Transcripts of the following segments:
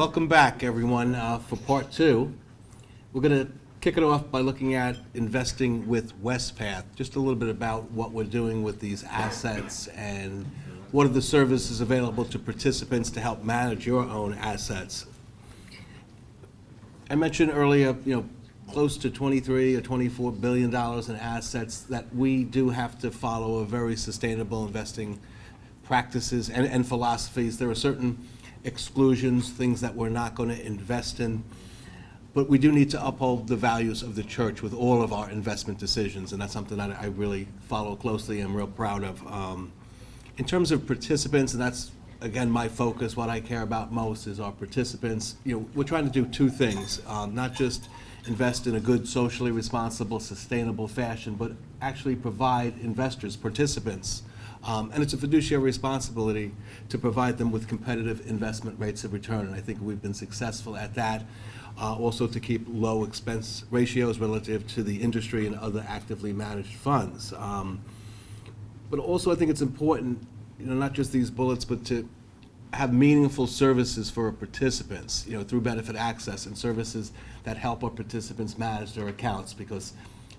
Welcome back, everyone, for part two. We're going to kick it off by looking at investing with Wespath, just a little bit about what we're doing with these assets and what are the services available to participants to help manage your own assets. I mentioned earlier, close to $23 or $24 billion in assets that we do have to follow a very sustainable investing practices and philosophies. There are certain exclusions, things that we're not going to invest in, but we do need to uphold the values of the church with all of our investment decisions, and that's something that I really follow closely and I'm real proud of. In terms of participants, and that's, again, my focus, what I care about most is our participants. We're trying to do two things, not just invest in a good, socially responsible, sustainable fashion, but actually provide investors, participants, and it's a fiduciary responsibility to provide them with competitive investment rates of return, and I think we've been successful at that. Also to keep low expense ratios relative to the industry and other actively managed funds. But also I think it's important, not just these bullets, but to have meaningful services for our participants, through benefit access and services that help our participants manage their accounts, because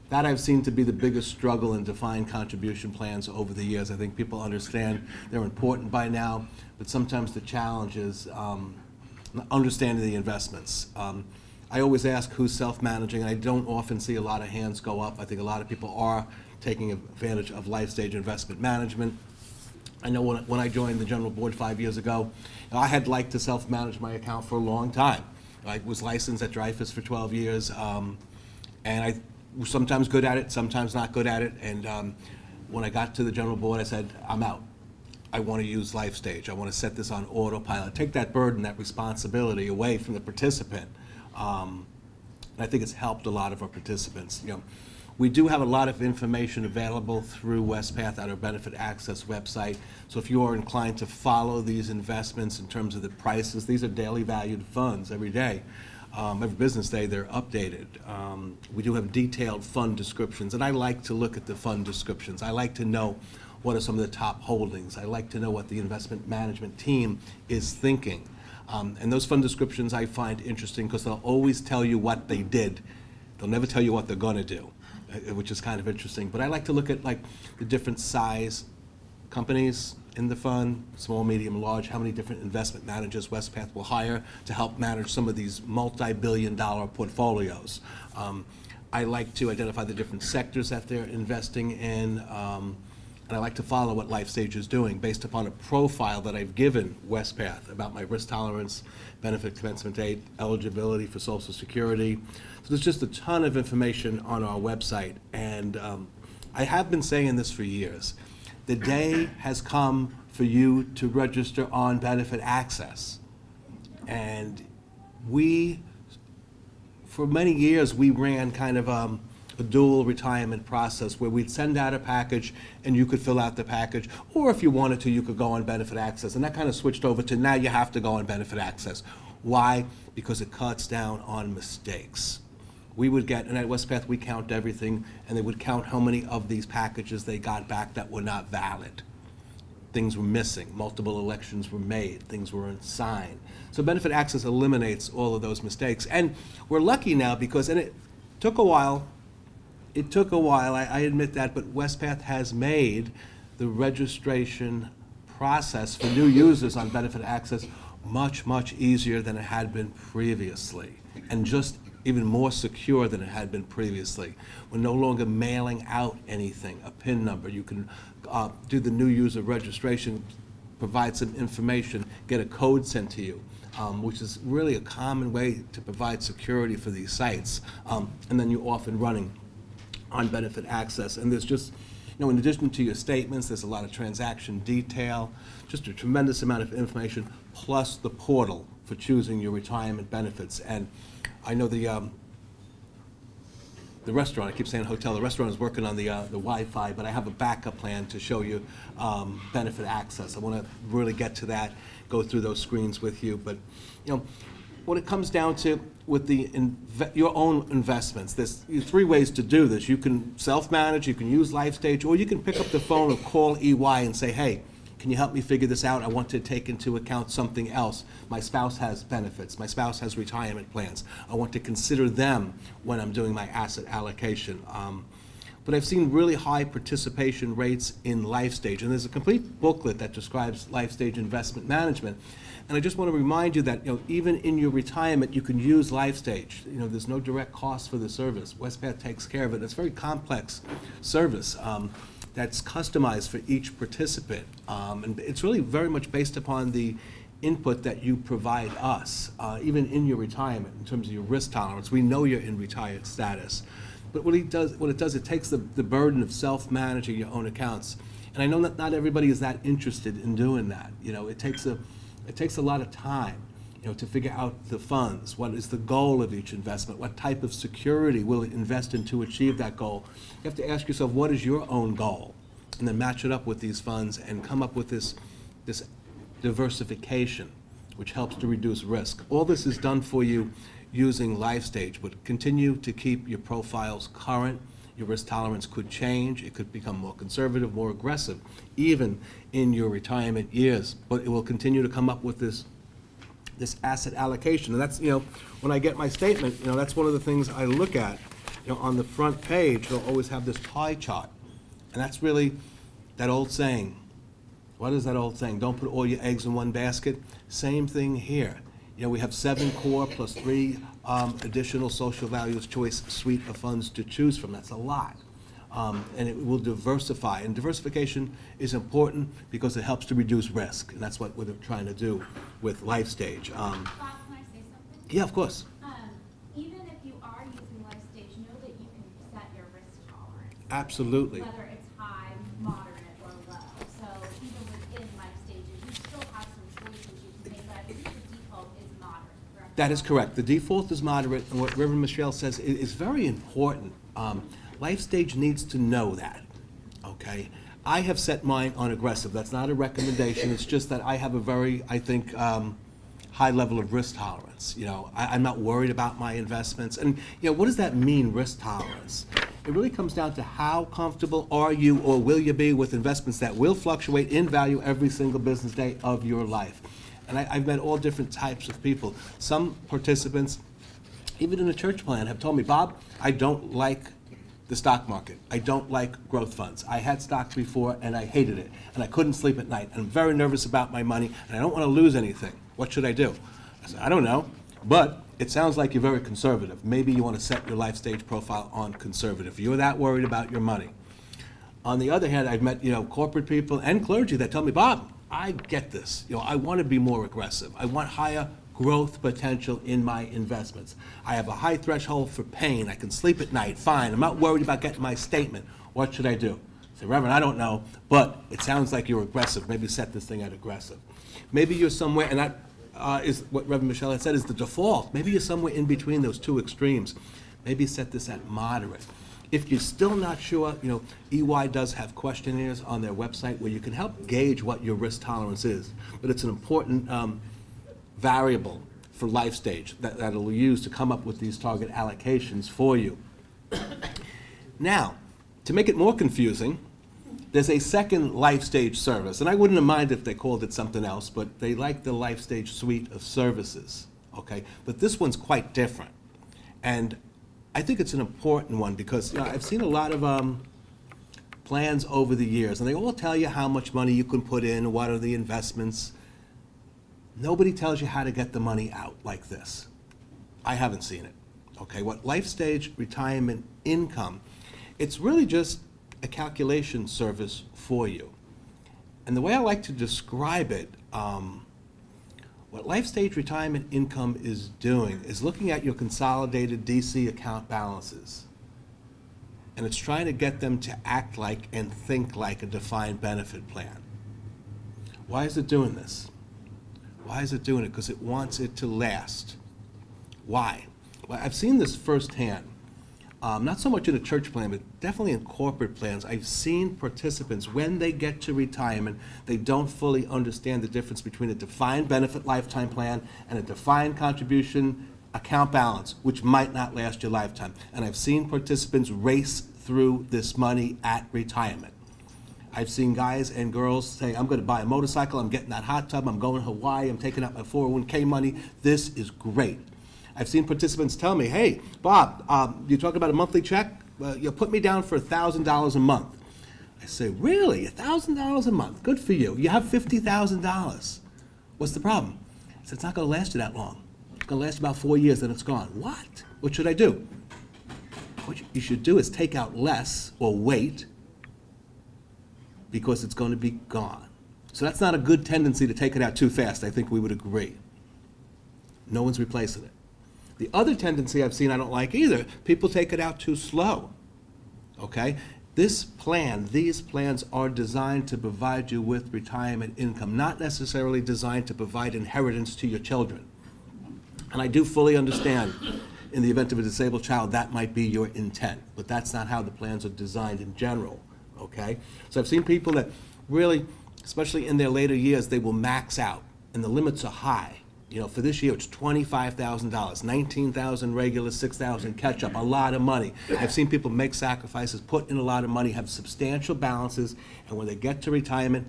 that I've seen to be the biggest struggle in defined contribution plans over the years. I think people understand they're important by now, but sometimes the challenge is understanding the investments. I always ask who's self-managing, and I don't often see a lot of hands go up. I think a lot of people are taking advantage of LifeStage investment management. I know when I joined the general board 5 years ago, I had liked to self-manage my account for a long time. I was licensed at Dreyfus for 12 years, and I was sometimes good at it, sometimes not good at it, and when I got to the general board, I said, I'm out. I want to use LifeStage. I want to set this on autopilot, take that burden, that responsibility away from the participant. And I think it's helped a lot of our participants. We do have a lot of information available through Wespath at our Benefit Access website. So if you are inclined to follow these investments in terms of the prices, these are daily valued funds every day. Every business day, they're updated. We do have detailed fund descriptions, and I like to look at the fund descriptions. I like to know what are some of the top holdings. I like to know what the investment management team is thinking. And those fund descriptions I find interesting because they'll always tell you what they did. They'll never tell you what they're going to do, which is kind of interesting. But I like to look at the different size companies in the fund, small, medium, large, how many different investment managers Wespath will hire to help manage some of these multi-billion-dollar portfolios. I like to identify the different sectors that they're investing in, and I like to follow what LifeStage is doing based upon a profile that I've given Wespath about my risk tolerance, benefit commencement date, eligibility for Social Security. So there's just a ton of information on our website, and I have been saying this for years. The day has come for you to register on benefit access. And for many years, we ran kind of a dual retirement process where we'd send out a package and you could fill out the package, or if you wanted to, you could go on benefit access. And that kind of switched over to now you have to go on benefit access. Why? Because it cuts down on mistakes. We would get, and at Wespath we count everything, and they would count how many of these packages they got back that were not valid. Things were missing, multiple elections were made, things weren't signed. So benefit access eliminates all of those mistakes. And we're lucky now because, and it took a while, I admit that, but Wespath has made the registration process for new users on benefit access much, much easier than it had been previously, and just even more secure than it had been previously. We're no longer mailing out anything, a PIN number. You can do the new user registration, provide some information, get a code sent to you, which is really a common way to provide security for these sites. And then you're off and running on benefit access. And there's just, in addition to your statements, there's a lot of transaction detail, just a tremendous amount of information, plus the portal for choosing your retirement benefits. And I know the restaurant, I keep saying hotel, the restaurant is working on the Wi-Fi, but I have a backup plan to show you benefit access. I want to really get to that, go through those screens with you. But what it comes down to with your own investments, there's three ways to do this. You can self-manage, you can use LifeStage, or you can pick up the phone or call EY and say, hey, Can you help me figure this out? I want to take into account something else. My spouse has benefits. My spouse has retirement plans. I want to consider them when I'm doing my asset allocation. But I've seen really high participation rates in LifeStage, and there's a complete booklet that describes LifeStage investment management. And I just want to remind you that, even in your retirement, you can use LifeStage. There's no direct cost for the service. Wespath takes care of it. It's a very complex service that's customized for each participant. And it's really very much based upon the input that you provide us, even in your retirement, in terms of your risk tolerance. We know you're in retired status. But what it does, it takes the burden of self-managing your own accounts. And I know that not everybody is that interested in doing that. It takes a lot of time, to figure out the funds. What is the goal of each investment? What type of security will it invest in to achieve that goal? You have to ask yourself, what is your own goal? And then match it up with these funds and come up with this diversification, which helps to reduce risk. All this is done for you using LifeStage, but continue to keep your profiles current. Your risk tolerance could change. It could become more conservative, more aggressive, even in your retirement years. But it will continue to come up with this asset allocation. And that's, when I get my statement, that's one of the things I look at. On the front page, they'll always have this pie chart. And that's really that old saying. What is that old saying? Don't put all your eggs in one basket. Same thing here. We have 7 core plus 3 additional social values choice suite of funds to choose from. That's a lot. And it will diversify. And diversification is important because it helps to reduce risk. And that's what we're trying to do with LifeStage. Bob, can I say something? Yeah, of course. Even if you are using LifeStage, know that you can set your risk tolerance. Absolutely. Whether it's high, moderate, or low. So even within LifeStages, you still have some choices you can make, but I believe the default is moderate, correct? That is correct. The default is moderate, and what Reverend Michelle says is very important. LifeStage needs to know that, okay? I have set mine on aggressive. That's not a recommendation. It's just that I have a very, I think, high level of risk tolerance. I'm not worried about my investments. And, what does that mean, risk tolerance? It really comes down to how comfortable are you or will you be with investments that will fluctuate in value every single business day of your life. And I've met all different types of people. Some participants, even in a church plan, have told me, Bob, I don't like the stock market. I don't like growth funds. I had stock before and I hated it. And I couldn't sleep at night. I'm very nervous about my money and I don't want to lose anything. What should I do? I said, I don't know. But it sounds like you're very conservative. Maybe you want to set your LifeStage profile on conservative. You're that worried about your money. On the other hand, I've met, corporate people and clergy that tell me, Bob, I get this. I want to be more aggressive. I want higher growth potential in my investments. I have a high threshold for pain. I can sleep at night. Fine. I'm not worried about getting my statement. What should I do? I say, Reverend, I don't know, but it sounds like you're aggressive. Maybe set this thing at aggressive. Maybe you're somewhere, and that is what Reverend Michelle had said is the default. Maybe you're somewhere in between those two extremes. Maybe set this at moderate. If you're still not sure, EY does have questionnaires on their website where you can help gauge what your risk tolerance is. But it's an important variable for LifeStage that it'll use to come up with these target allocations for you. Now, to make it more confusing, there's a second LifeStage service, and I wouldn't have minded if they called it something else, but they like the LifeStage suite of services, okay? But this one's quite different, and I think it's an important one because I've seen a lot of plans over the years, and they all tell you how much money you can put in, what are the investments. Nobody tells you how to get the money out like this. I haven't seen it, okay? What LifeStage retirement income, it's really just a calculation service for you. And the way I like to describe it, what LifeStage retirement income is doing is looking at your consolidated DC account balances. And it's trying to get them to act like and think like a defined benefit plan. Why is it doing this? Why is it doing it? Because it wants it to last. Why? Well, I've seen this firsthand. Not so much in a church plan, but definitely in corporate plans. I've seen participants, when they get to retirement, they don't fully understand the difference between a defined benefit lifetime plan and a defined contribution account balance, which might not last your lifetime. And I've seen participants race through this money at retirement. I've seen guys and girls say, I'm gonna buy a motorcycle, I'm getting that hot tub, I'm going to Hawaii, I'm taking out my 401k money. This is great. I've seen participants tell me, hey, Bob, you talk about a monthly check? You put me down for $1,000 a month. I say, really, $1,000 a month? Good for you. You have $50,000. What's the problem? I said, it's not gonna last you that long. It's gonna last about 4 years, then it's gone. What? What should I do? What you should do is take out less or wait, because it's going to be gone. So that's not a good tendency to take it out too fast. I think we would agree. No one's replacing it. The other tendency I've seen I don't like either, people take it out too slow, okay? These plans are designed to provide you with retirement income, not necessarily designed to provide inheritance to your children. And I do fully understand, in the event of a disabled child, that might be your intent, but that's not how the plans are designed in general. Okay? So I've seen people that really, especially in their later years, they will max out, and the limits are high. You know, for this year, it's $25,000, $19,000 regular, $6,000 catch-up, a lot of money. I've seen people make sacrifices, put in a lot of money, have substantial balances, and when they get to retirement,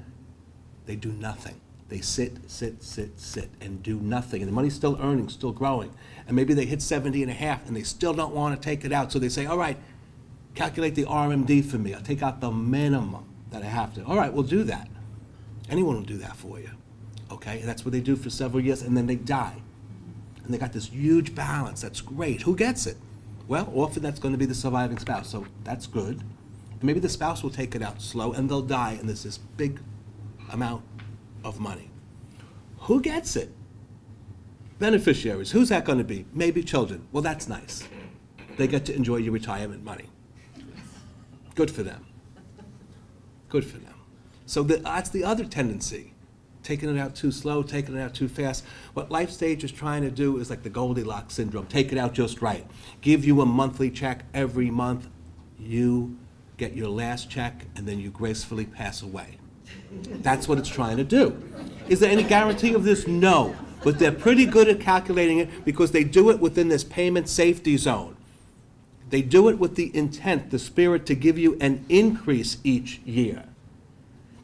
they do nothing. They sit, and do nothing. And the money's still earning, still growing. And maybe they hit 70 and a half, and they still don't want to take it out, so they say, all right, calculate the RMD for me. I'll take out the minimum that I have to. All right, we'll do that. Anyone will do that for you, okay? And that's what they do for several years, and then they die. And they got this huge balance. That's great. Who gets it? Well, often that's going to be the surviving spouse, so that's good. And maybe the spouse will take it out slow, and they'll die, and there's this big amount of money. Who gets it? Beneficiaries. Who's that going to be? Maybe children. Well, that's nice. They get to enjoy your retirement money. Good for them. Good for them. So that's the other tendency, taking it out too slow, taking it out too fast. What LifeStage is trying to do is like the Goldilocks syndrome, take it out just right. Give you a monthly check every month. You get your last check, and then you gracefully pass away. That's what it's trying to do. Is there any guarantee of this? No. But they're pretty good at calculating it because they do it within this payment safety zone. They do it with the intent, the spirit, to give you an increase each year.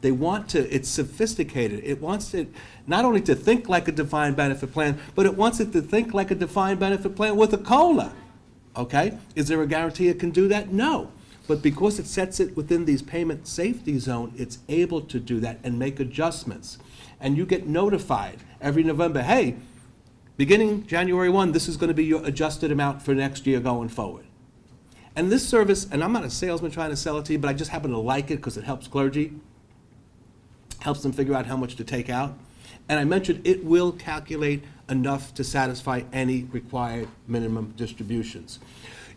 They want to, it's sophisticated. It wants it not only to think like a defined benefit plan, but it wants it to think like a defined benefit plan with a COLA. Okay? Is there a guarantee it can do that? No. But because it sets it within these payment safety zone, it's able to do that and make adjustments. And you get notified every November, hey, beginning January 1, this is going to be your adjusted amount for next year going forward. And this service, and I'm not a salesman trying to sell it to you, but I just happen to like it because it helps clergy, helps them figure out how much to take out. And I mentioned it will calculate enough to satisfy any required minimum distributions.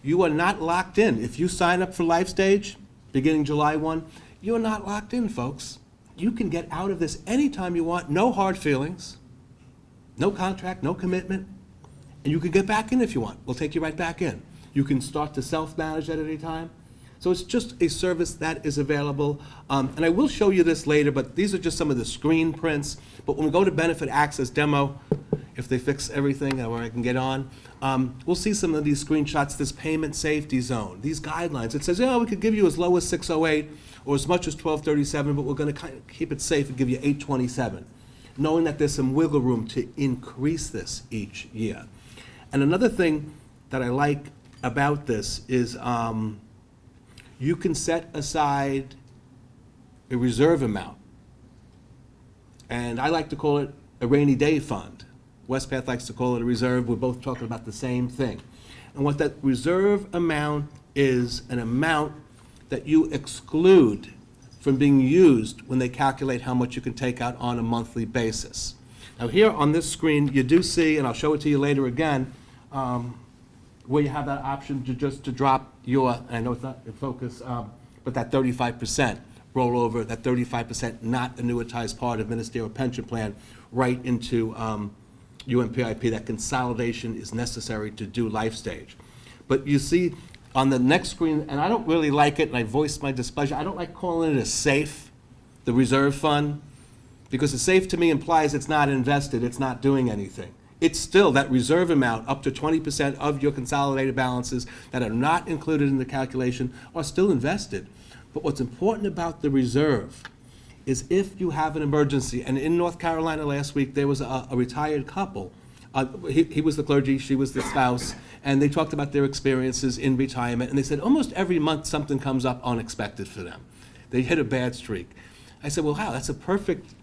You are not locked in. If you sign up for LifeStage beginning July 1, you are not locked in, folks. You can get out of this anytime you want, no hard feelings, no contract, no commitment, and you can get back in if you want. We'll take you right back in. You can start to self-manage at any time. So it's just a service that is available. And I will show you this later, but these are just some of the screen prints. But when we go to Benefit Access Demo, if they fix everything where I can get on, we'll see some of these screenshots, this payment safety zone, these guidelines. It says, yeah, we could give you as low as 608 or as much as 1237, but we're going to kind of keep it safe and give you 827, knowing that there's some wiggle room to increase this each year. And another thing that I like about this is you can set aside a reserve amount. And I like to call it a rainy day fund. Wespath likes to call it a reserve. We're both talking about the same thing. And what that reserve amount is an amount that you exclude from being used when they calculate how much you can take out on a monthly basis. Now here on this screen, you do see, and I'll show it to you later again, where you have that option to just to drop your, and I know it's not in focus, but that 35% rollover, that 35% not annuitized part of ministerial pension plan right into UMPIP. That consolidation is necessary to do LifeStage. But you see on the next screen, and I don't really like it, and I voiced my displeasure, I don't like calling it a SAFE, the reserve fund, because a SAFE to me implies it's not invested, it's not doing anything. it's still that reserve amount, up to 20% of your consolidated balances that are not included in the calculation are still invested. But what's important about the reserve is if you have an emergency, and in North Carolina last week, there was a retired couple. He was the clergy, she was the spouse, and they talked about their experiences in retirement, and they said almost every month something comes up unexpected for them. They hit a bad streak. I said, well, wow, that's a perfect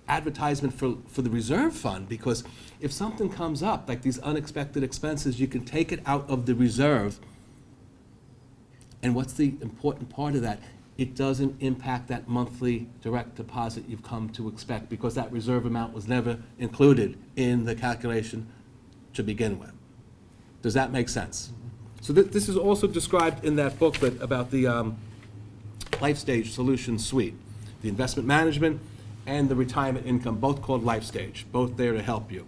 advertisement for the reserve fund, because if something comes up, like these unexpected expenses, you can take it out of the reserve. And what's the important part of that? It doesn't impact that monthly direct deposit you've come to expect, because that reserve amount was never included in the calculation to begin with. Does that make sense? So this is also described in that booklet about the LifeStage Solution Suite, the investment management and the retirement income, both called LifeStage, both there to help you.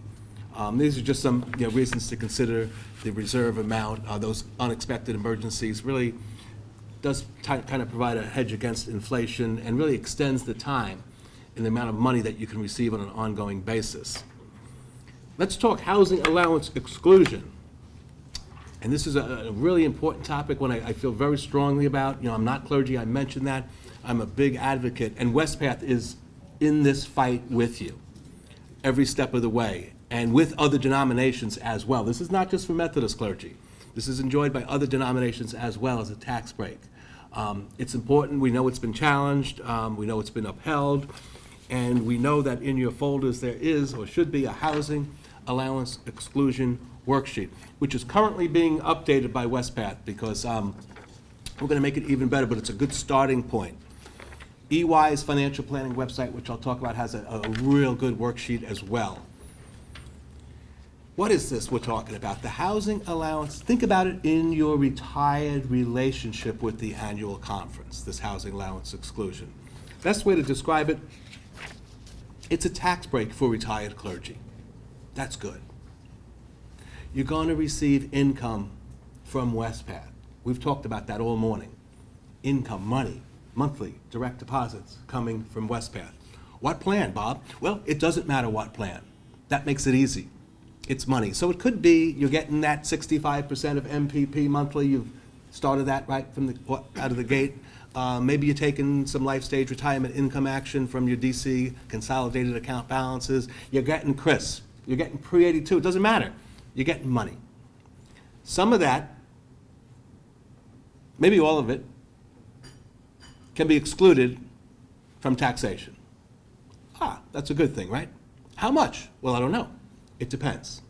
These are just some reasons to consider the reserve amount. Those unexpected emergencies really does kind of provide a hedge against inflation and really extends the time and the amount of money that you can receive on an ongoing basis. Let's talk housing allowance exclusion. And this is a really important topic, one I feel very strongly about. I'm not clergy, I mentioned that. I'm a big advocate, and Wespath is in this fight with you every step of the way, and with other denominations as well. This is not just for Methodist clergy. This is enjoyed by other denominations as well as a tax break. It's important. We know it's been challenged. We know it's been upheld. And we know that in your folders there is, or should be, a housing allowance exclusion worksheet, which is currently being updated by Wespath, because we're going to make it even better, but it's a good starting point. EY's financial planning website, which I'll talk about, has a real good worksheet as well. What is this we're talking about? The housing allowance. Think about it in your retired relationship with the annual conference, this housing allowance exclusion. Best way to describe it, it's a tax break for retired clergy. That's good. You're going to receive income from Wespath. We've talked about that all morning. Income, money, monthly direct deposits coming from Wespath. What plan, Bob? Well, it doesn't matter what plan. That makes it easy. It's money. So it could be you're getting that 65% of MPP monthly. You've started that right from out of the gate. Maybe you're taking some LifeStage retirement income action from your DC consolidated account balances. You're getting CRIS. You're getting pre-82. It doesn't matter. You're getting money. Some of that, maybe all of it, can be excluded from taxation. That's a good thing, right? How much? Well, I don't know. It depends.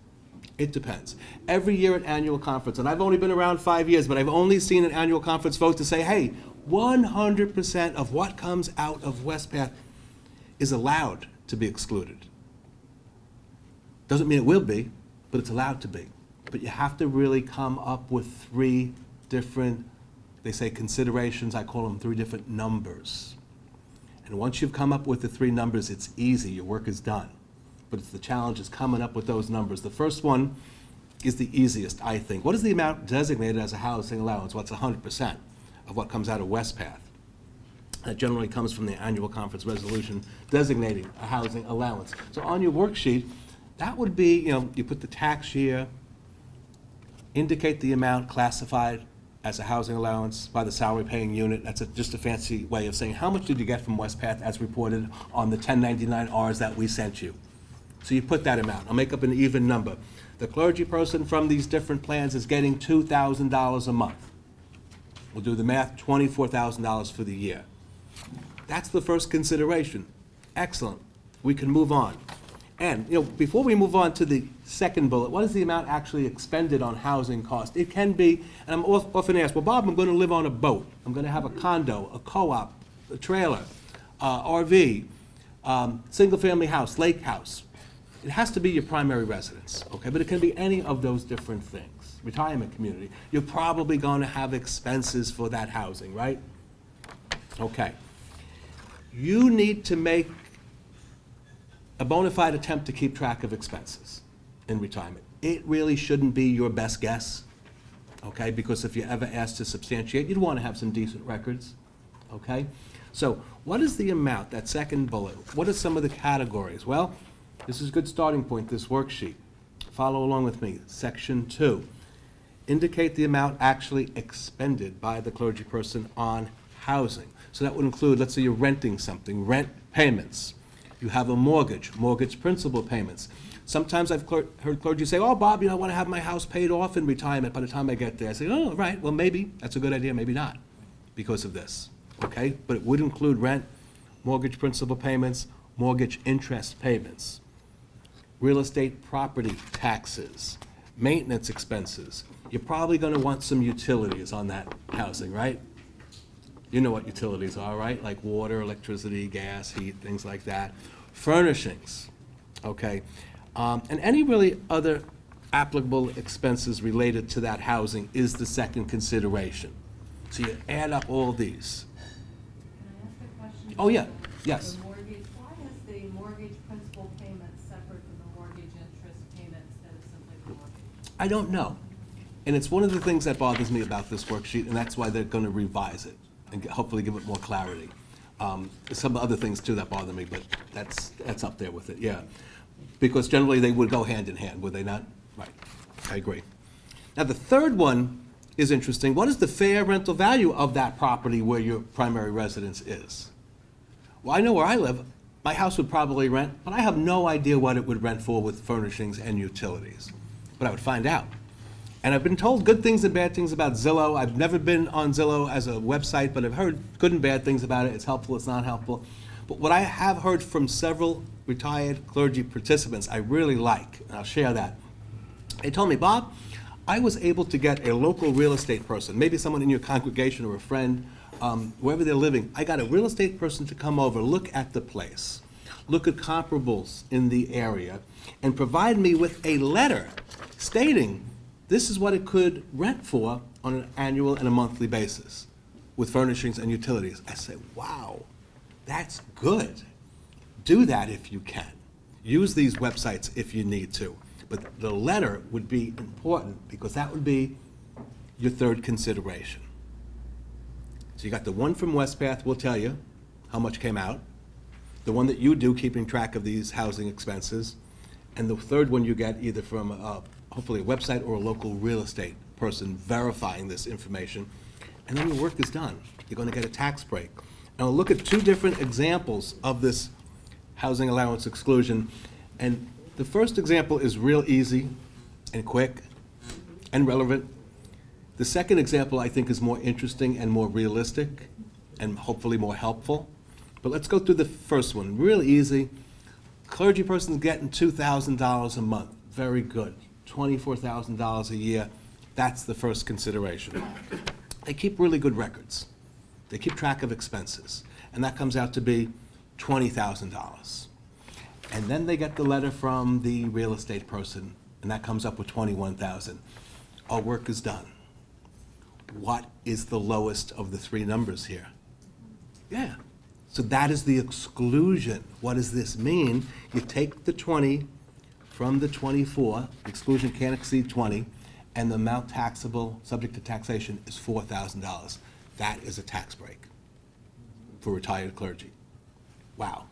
It depends. Every year at annual conference, and I've only been around 5 years, but I've only seen an annual conference vote to say, hey, 100% of what comes out of Wespath is allowed to be excluded. Doesn't mean it will be, but it's allowed to be. But you have to really come up with 3 different, they say considerations, I call them 3 different numbers. And once you've come up with the 3 numbers, it's easy, your work is done. But it's the challenge is coming up with those numbers. The first one is the easiest, I think. What is the amount designated as a housing allowance? What's 100% of what comes out of Wespath? That generally comes from the annual conference resolution designating a housing allowance. So on your worksheet, that would be, you put the tax year, indicate the amount classified as a housing allowance by the salary paying unit. That's just a fancy way of saying how much did you get from Wespath as reported on the 1099-Rs that we sent you. So you put that amount. I'll make up an even number. The clergy person from these different plans is getting $2,000 a month. We'll do the math, $24,000 for the year. That's the first consideration. Excellent. We can move on. And before we move on to the second bullet, what is the amount actually expended on housing cost? It can be, and I'm often asked, well, Bob, I'm going to live on a boat. I'm going to have a condo, a co-op, a trailer, RV, single-family house, lake house. It has to be your primary residence, okay? But it can be any of those different things. Retirement community. You're probably going to have expenses for that housing, right? Okay. You need to make a bona fide attempt to keep track of expenses in retirement. It really shouldn't be your best guess, okay? Because if you're ever asked to substantiate, you'd want to have some decent records, okay? So what is the amount, that second bullet? What are some of the categories? Well, this is a good starting point, this worksheet. follow along with me. Section 2, indicate the amount actually expended by the clergy person on housing. So that would include, let's say you're renting something, rent payments. You have a mortgage principal payments. Sometimes I've heard clergy say, oh, Bob, I want to have my house paid off in retirement by the time I get there. I say, oh, right, well, maybe that's a good idea, maybe not, because of this, okay? But it would include rent, mortgage principal payments, mortgage interest payments, real estate property taxes, maintenance expenses. You're probably going to want some utilities on that housing, right? You know what utilities are, right? Like water, electricity, gas, heat, things like that. Furnishings, okay? And any really other applicable expenses related to that housing is the second consideration. So you add up all these. Can I ask a question? Oh, yeah, yes. The mortgage, why is the mortgage principal payment separate from the mortgage interest payment instead of simply the mortgage? I don't know. And it's one of the things that bothers me about this worksheet, and that's why they're going to revise it and hopefully give it more clarity. Some other things too that bother me, but that's up there with it, yeah. Because generally they would go hand in hand, would they not? Right, I agree. Now the third one is interesting. What is the fair rental value of that property where your primary residence is? Well, I know where I live, my house would probably rent, but I have no idea what it would rent for with furnishings and utilities. But I would find out. And I've been told good things and bad things about Zillow. I've never been on Zillow as a website, but I've heard good and bad things about it. It's helpful, it's not helpful. But what I have heard from several retired clergy participants I really like, and I'll share that. They told me, Bob, I was able to get a local real estate person, maybe someone in your congregation or a friend, wherever they're living. I got a real estate person to come over, look at the place, look at comparables in the area, and provide me with a letter stating this is what it could rent for on an annual and a monthly basis with furnishings and utilities. I say, wow, that's good. Do that if you can. Use these websites if you need to. But the letter would be important because that would be your third consideration. So you got the one from Wespath will tell you how much came out, the one that you do keeping track of these housing expenses, and the third one you get either from hopefully a website or a local real estate person verifying this information, and then your work is done. You're going to get a tax break. And I'll look at two different examples of this housing allowance exclusion, and the first example is real easy and quick and relevant. The second example I think is more interesting and more realistic and hopefully more helpful. But let's go through the first one. Real easy. Clergy person's getting $2,000 a month. Very good. $24,000 a year. That's the first consideration. They keep really good records. They keep track of expenses. And that comes out to be $20,000. And then they get the letter from the real estate person, and that comes up with $21,000. Our work is done. What is the lowest of the three numbers here? Yeah. So that is the exclusion. What does this mean? You take the 20 from the 24, exclusion can't exceed 20, and the amount taxable, subject to taxation, is $4,000. That is a tax break for retired clergy. Wow.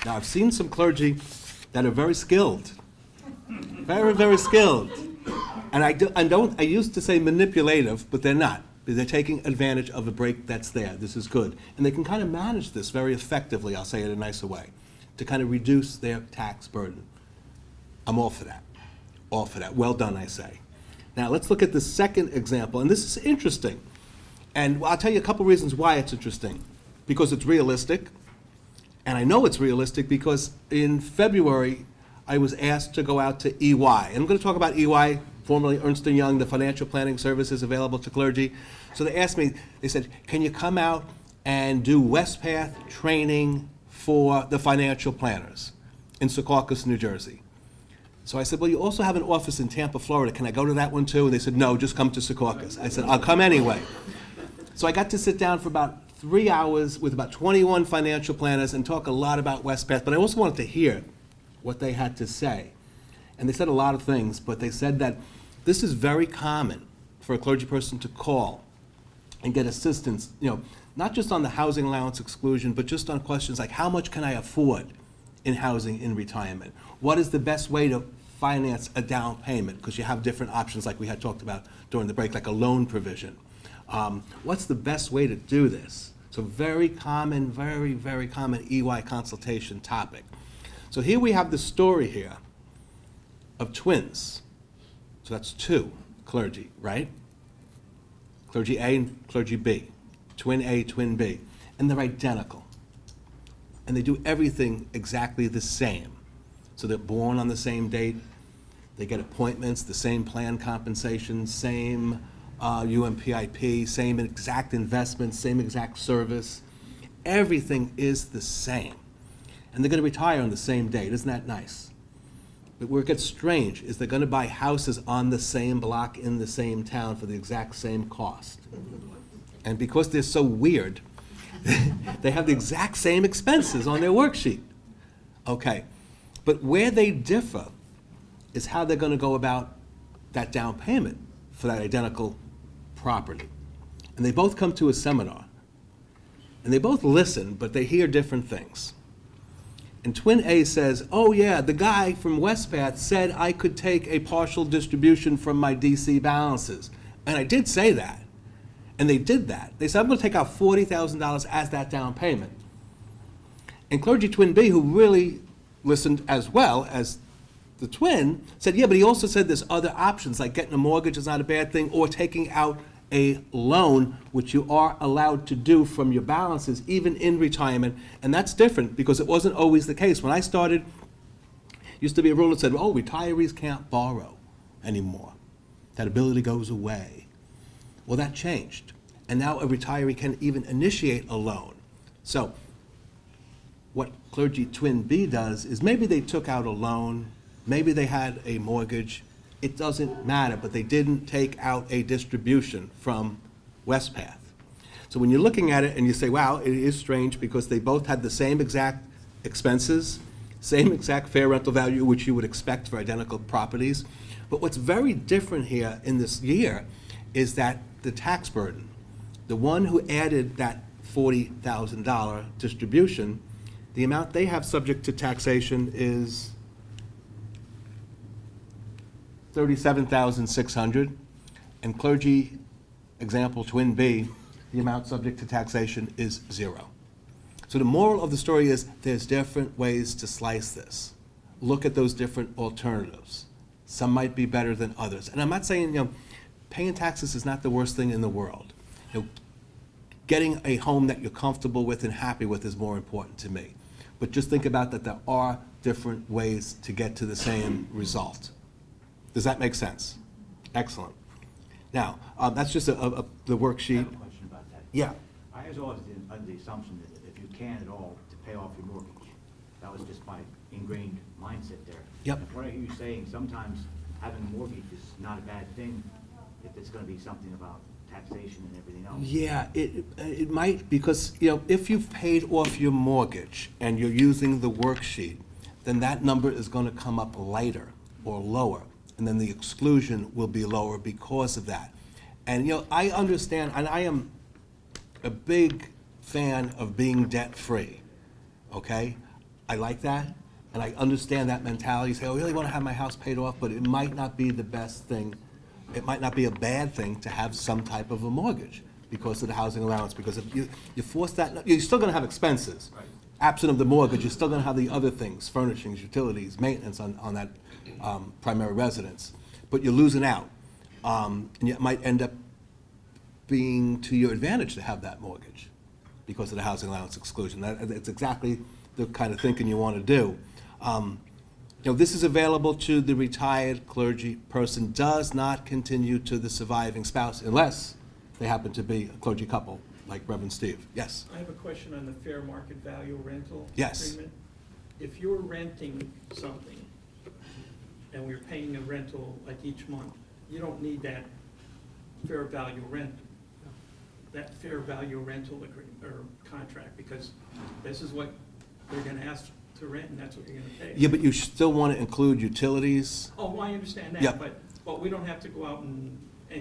Now, I've seen some clergy that are very skilled, very, very skilled. And I used to say manipulative, but they're not. They're taking advantage of a break that's there. This is good. And they can kind of manage this very effectively, I'll say it in a nicer way, to kind of reduce their tax burden. I'm all for that. All for that. Well done, I say. Now, let's look at the second example. And this is interesting. And I'll tell you a couple reasons why it's interesting. Because it's realistic. And I know it's realistic because in February, I was asked to go out to EY. And I'm going to talk about EY, formerly Ernst & Young, the financial planning services available to clergy. So they asked me, they said, can you come out and do Wespath training for the financial planners in Secaucus, New Jersey? So I said, well, you also have an office in Tampa, Florida. Can I go to that one too? And they said, no, just come to Secaucus. I said, I'll come anyway. So I got to sit down for about 3 hours with about 21 financial planners and talk a lot about Wespath, but I also wanted to hear what they had to say. And they said a lot of things, but they said that this is very common for a clergy person to call and get assistance, not just on the housing allowance exclusion, but just on questions like how much can I afford in housing in retirement? What is the best way to finance a down payment, because you have different options like we had talked about during the break, like a loan provision. What's the best way to do this? So very common, very, very common EY consultation topic. So here we have the story here of twins. So that's two clergy, right? Clergy A and clergy B, twin A, twin B, and they're identical. And they do everything exactly the same. So they're born on the same date, they get appointments, the same plan compensation, same UMPIP, same exact investments, same exact service. Everything is the same. And they're gonna retire on the same date, isn't that nice? But where it gets strange is they're gonna buy houses on the same block in the same town for the exact same cost. And because they're so weird, they have the exact same expenses on their worksheet. Okay, but where they differ is how they're gonna go about that down payment for that identical property. And they both come to a seminar, and they both listen, but they hear different things. And twin A says, oh yeah, the guy from Wespath said I could take a partial distribution from my DC balances. And I did say that. And they did that. They said, I'm gonna take out $40,000 as that down payment. And clergy twin B, who really listened as well as the twin, said, yeah, but he also said there's other options, like getting a mortgage is not a bad thing, or taking out a loan, which you are allowed to do from your balances, even in retirement. And that's different, because it wasn't always the case. When I started, used to be a rule that said, oh, retirees can't borrow anymore. That ability goes away. Well, that changed. And now a retiree can even initiate a loan. So what clergy twin B does is maybe they took out a loan, maybe they had a mortgage, it doesn't matter, but they didn't take out a distribution from Wespath. So when you're looking at it and you say, wow, it is strange because they both had the same exact expenses, same exact fair rental value, which you would expect for identical properties. But what's very different here in this year is that the tax burden, the one who added that $40,000 distribution, the amount they have subject to taxation is $37,600, and clergy, example twin B, the amount subject to taxation is $0. So the moral of the story is there's different ways to slice this. Look at those different alternatives. Some might be better than others. And I'm not saying, paying taxes is not the worst thing in the world. Getting a home that you're comfortable with and happy with is more important to me. But just think about that there are different ways to get to the same result. Does that make sense? Excellent. Now, that's just the I have worksheet. a question about that. Yeah. I was always under the assumption that if you can at all, to pay off your mortgage. That was just my ingrained mindset there. Yep. And what I hear you saying, sometimes having a mortgage is not a bad thing if it's gonna be something about taxation and everything else. Yeah, it might, because, if you've paid off your mortgage and you're using the worksheet, then that number is gonna come up lighter or lower. And then the exclusion will be lower because of that. And, I understand, and I am a big fan of being debt-free, okay? I like that, and I understand that mentality. You say, I really want to have my house paid off, but it might not be the best thing. It might not be a bad thing to have some type of a mortgage because of the housing allowance, because if you force that, you're still going to have expenses. Right. Absent of the mortgage, you're still going to have the other things, furnishings, utilities, maintenance on that primary residence. But you're losing out. And it might end up being to your advantage to have that mortgage because of the housing allowance exclusion. That's exactly the kind of thinking you want to do. This is available to the retired clergy person, does not continue to the surviving spouse unless they happen to be a clergy couple, like Reverend Steve. Yes? I have a question on the fair market value rental Yes. agreement. If you're renting something and we're paying a rental like each month, you don't need that fair value rent, that fair value rental agreement or contract, because this is what they're gonna ask to rent and that's what you're gonna pay. Yeah, but you still want to include utilities. Oh, well, I understand Yeah. that, but we don't have to go out and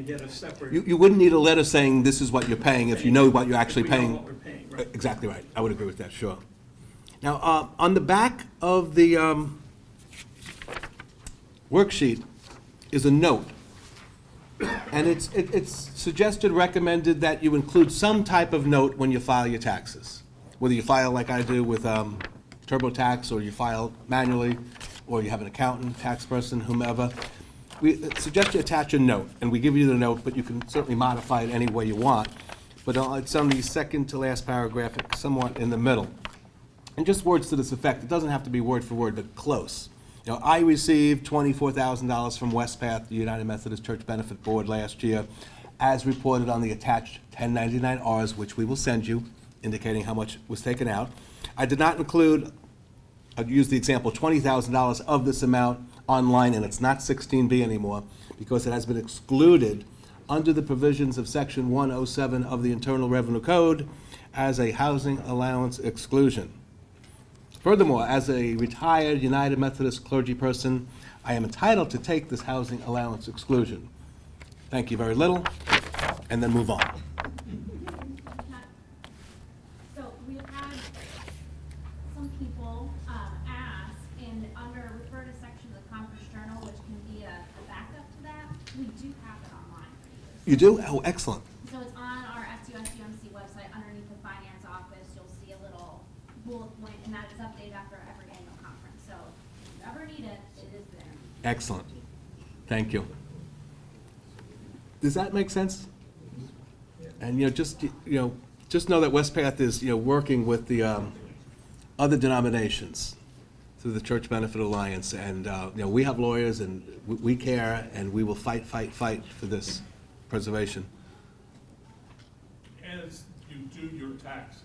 get a separate. You wouldn't need a letter saying this is what you're paying if you know what you're actually If we know paying. what we're paying, right. Exactly right. I would agree with that, sure. Now, on the back of the worksheet is a note. And it's suggested, recommended that you include some type of note when you file your taxes. Whether you file like I do with TurboTax, or you file manually, or you have an accountant, tax person, whomever. We suggest you attach a note, and we give you the note, but you can certainly modify it any way you want. But it's on the second to last paragraph, it's somewhat in the middle. And just words to this effect, it doesn't have to be word for word, but close. You know, I received $24,000 from Wespath, the United Methodist Church Benefit Board, last year, as reported on the attached 1099-Rs, which we will send you, indicating how much was taken out. I did not include, I'll use the example, $20,000 of this amount online, and it's not 16B anymore, because it has been excluded under the provisions of Section 107 of the Internal Revenue Code as a housing allowance exclusion. Furthermore, as a retired United Methodist clergy person, I am entitled to take this housing allowance exclusion. Thank you very little, and then move on. So we've had some people ask, and under refer to section of the conference journal, which can be a backup to that, we do have it online for you. You do? Oh, excellent. So it's on our SUSUMC website, underneath the finance office, you'll see a little bullet point, and that is updated after every annual conference. So if you ever need it, it is there. Excellent. Thank you. Does that make sense? And, just know that Wespath is, working with the other denominations through the Church Benefit Alliance. And, we have lawyers, and we care, and we will fight for this preservation. As you do your taxes,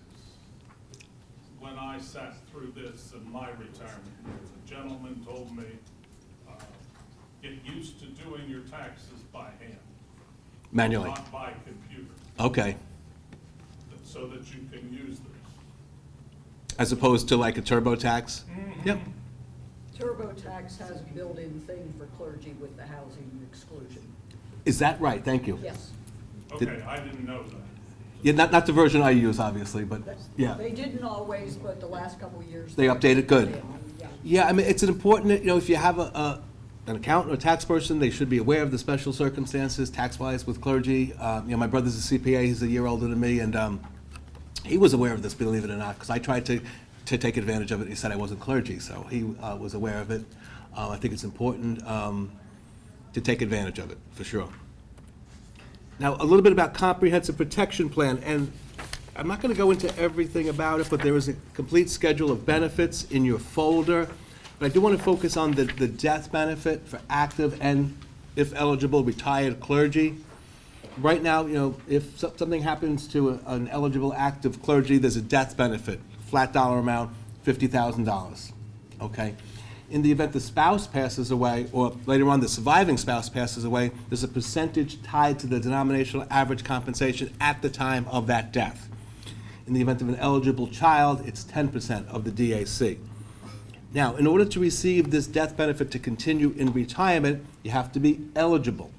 when I sat through this in my retirement years, a gentleman told me, get used to doing your taxes by hand. Manually. Not by computer, Okay. so that you can use this. As opposed to like a TurboTax? Yep. TurboTax has a built-in thing for clergy with the housing exclusion. Is that right? Thank you. Yes. Okay, I didn't know that. Yeah, not the version I use, obviously, but, yeah. They didn't always, but the last couple of years. They updated good. Yeah. Yeah, I mean, it's an important, if you have an accountant or tax person, they should be aware of the special circumstances tax-wise with clergy. My brother's a CPA, he's a year older than me, and he was aware of this, believe it or not, because I tried to take advantage of it. He said I wasn't clergy, so he was aware of it. I think it's important to take advantage of it, for sure. Now, a little bit about comprehensive protection plan, and I'm not going to go into everything about it, but there is a complete schedule of benefits in your folder. But I do want to focus on the death benefit for active and, if eligible, retired clergy. Right now, if something happens to an eligible active clergy, there's a death benefit, flat dollar amount, $50,000, okay? In the event the spouse passes away, or later on the surviving spouse passes away, there's a percentage tied to the denominational average compensation at the time of that death. In the event of an eligible child, it's 10% of the DAC. Now, in order to receive this death benefit to continue in retirement, you have to be eligible.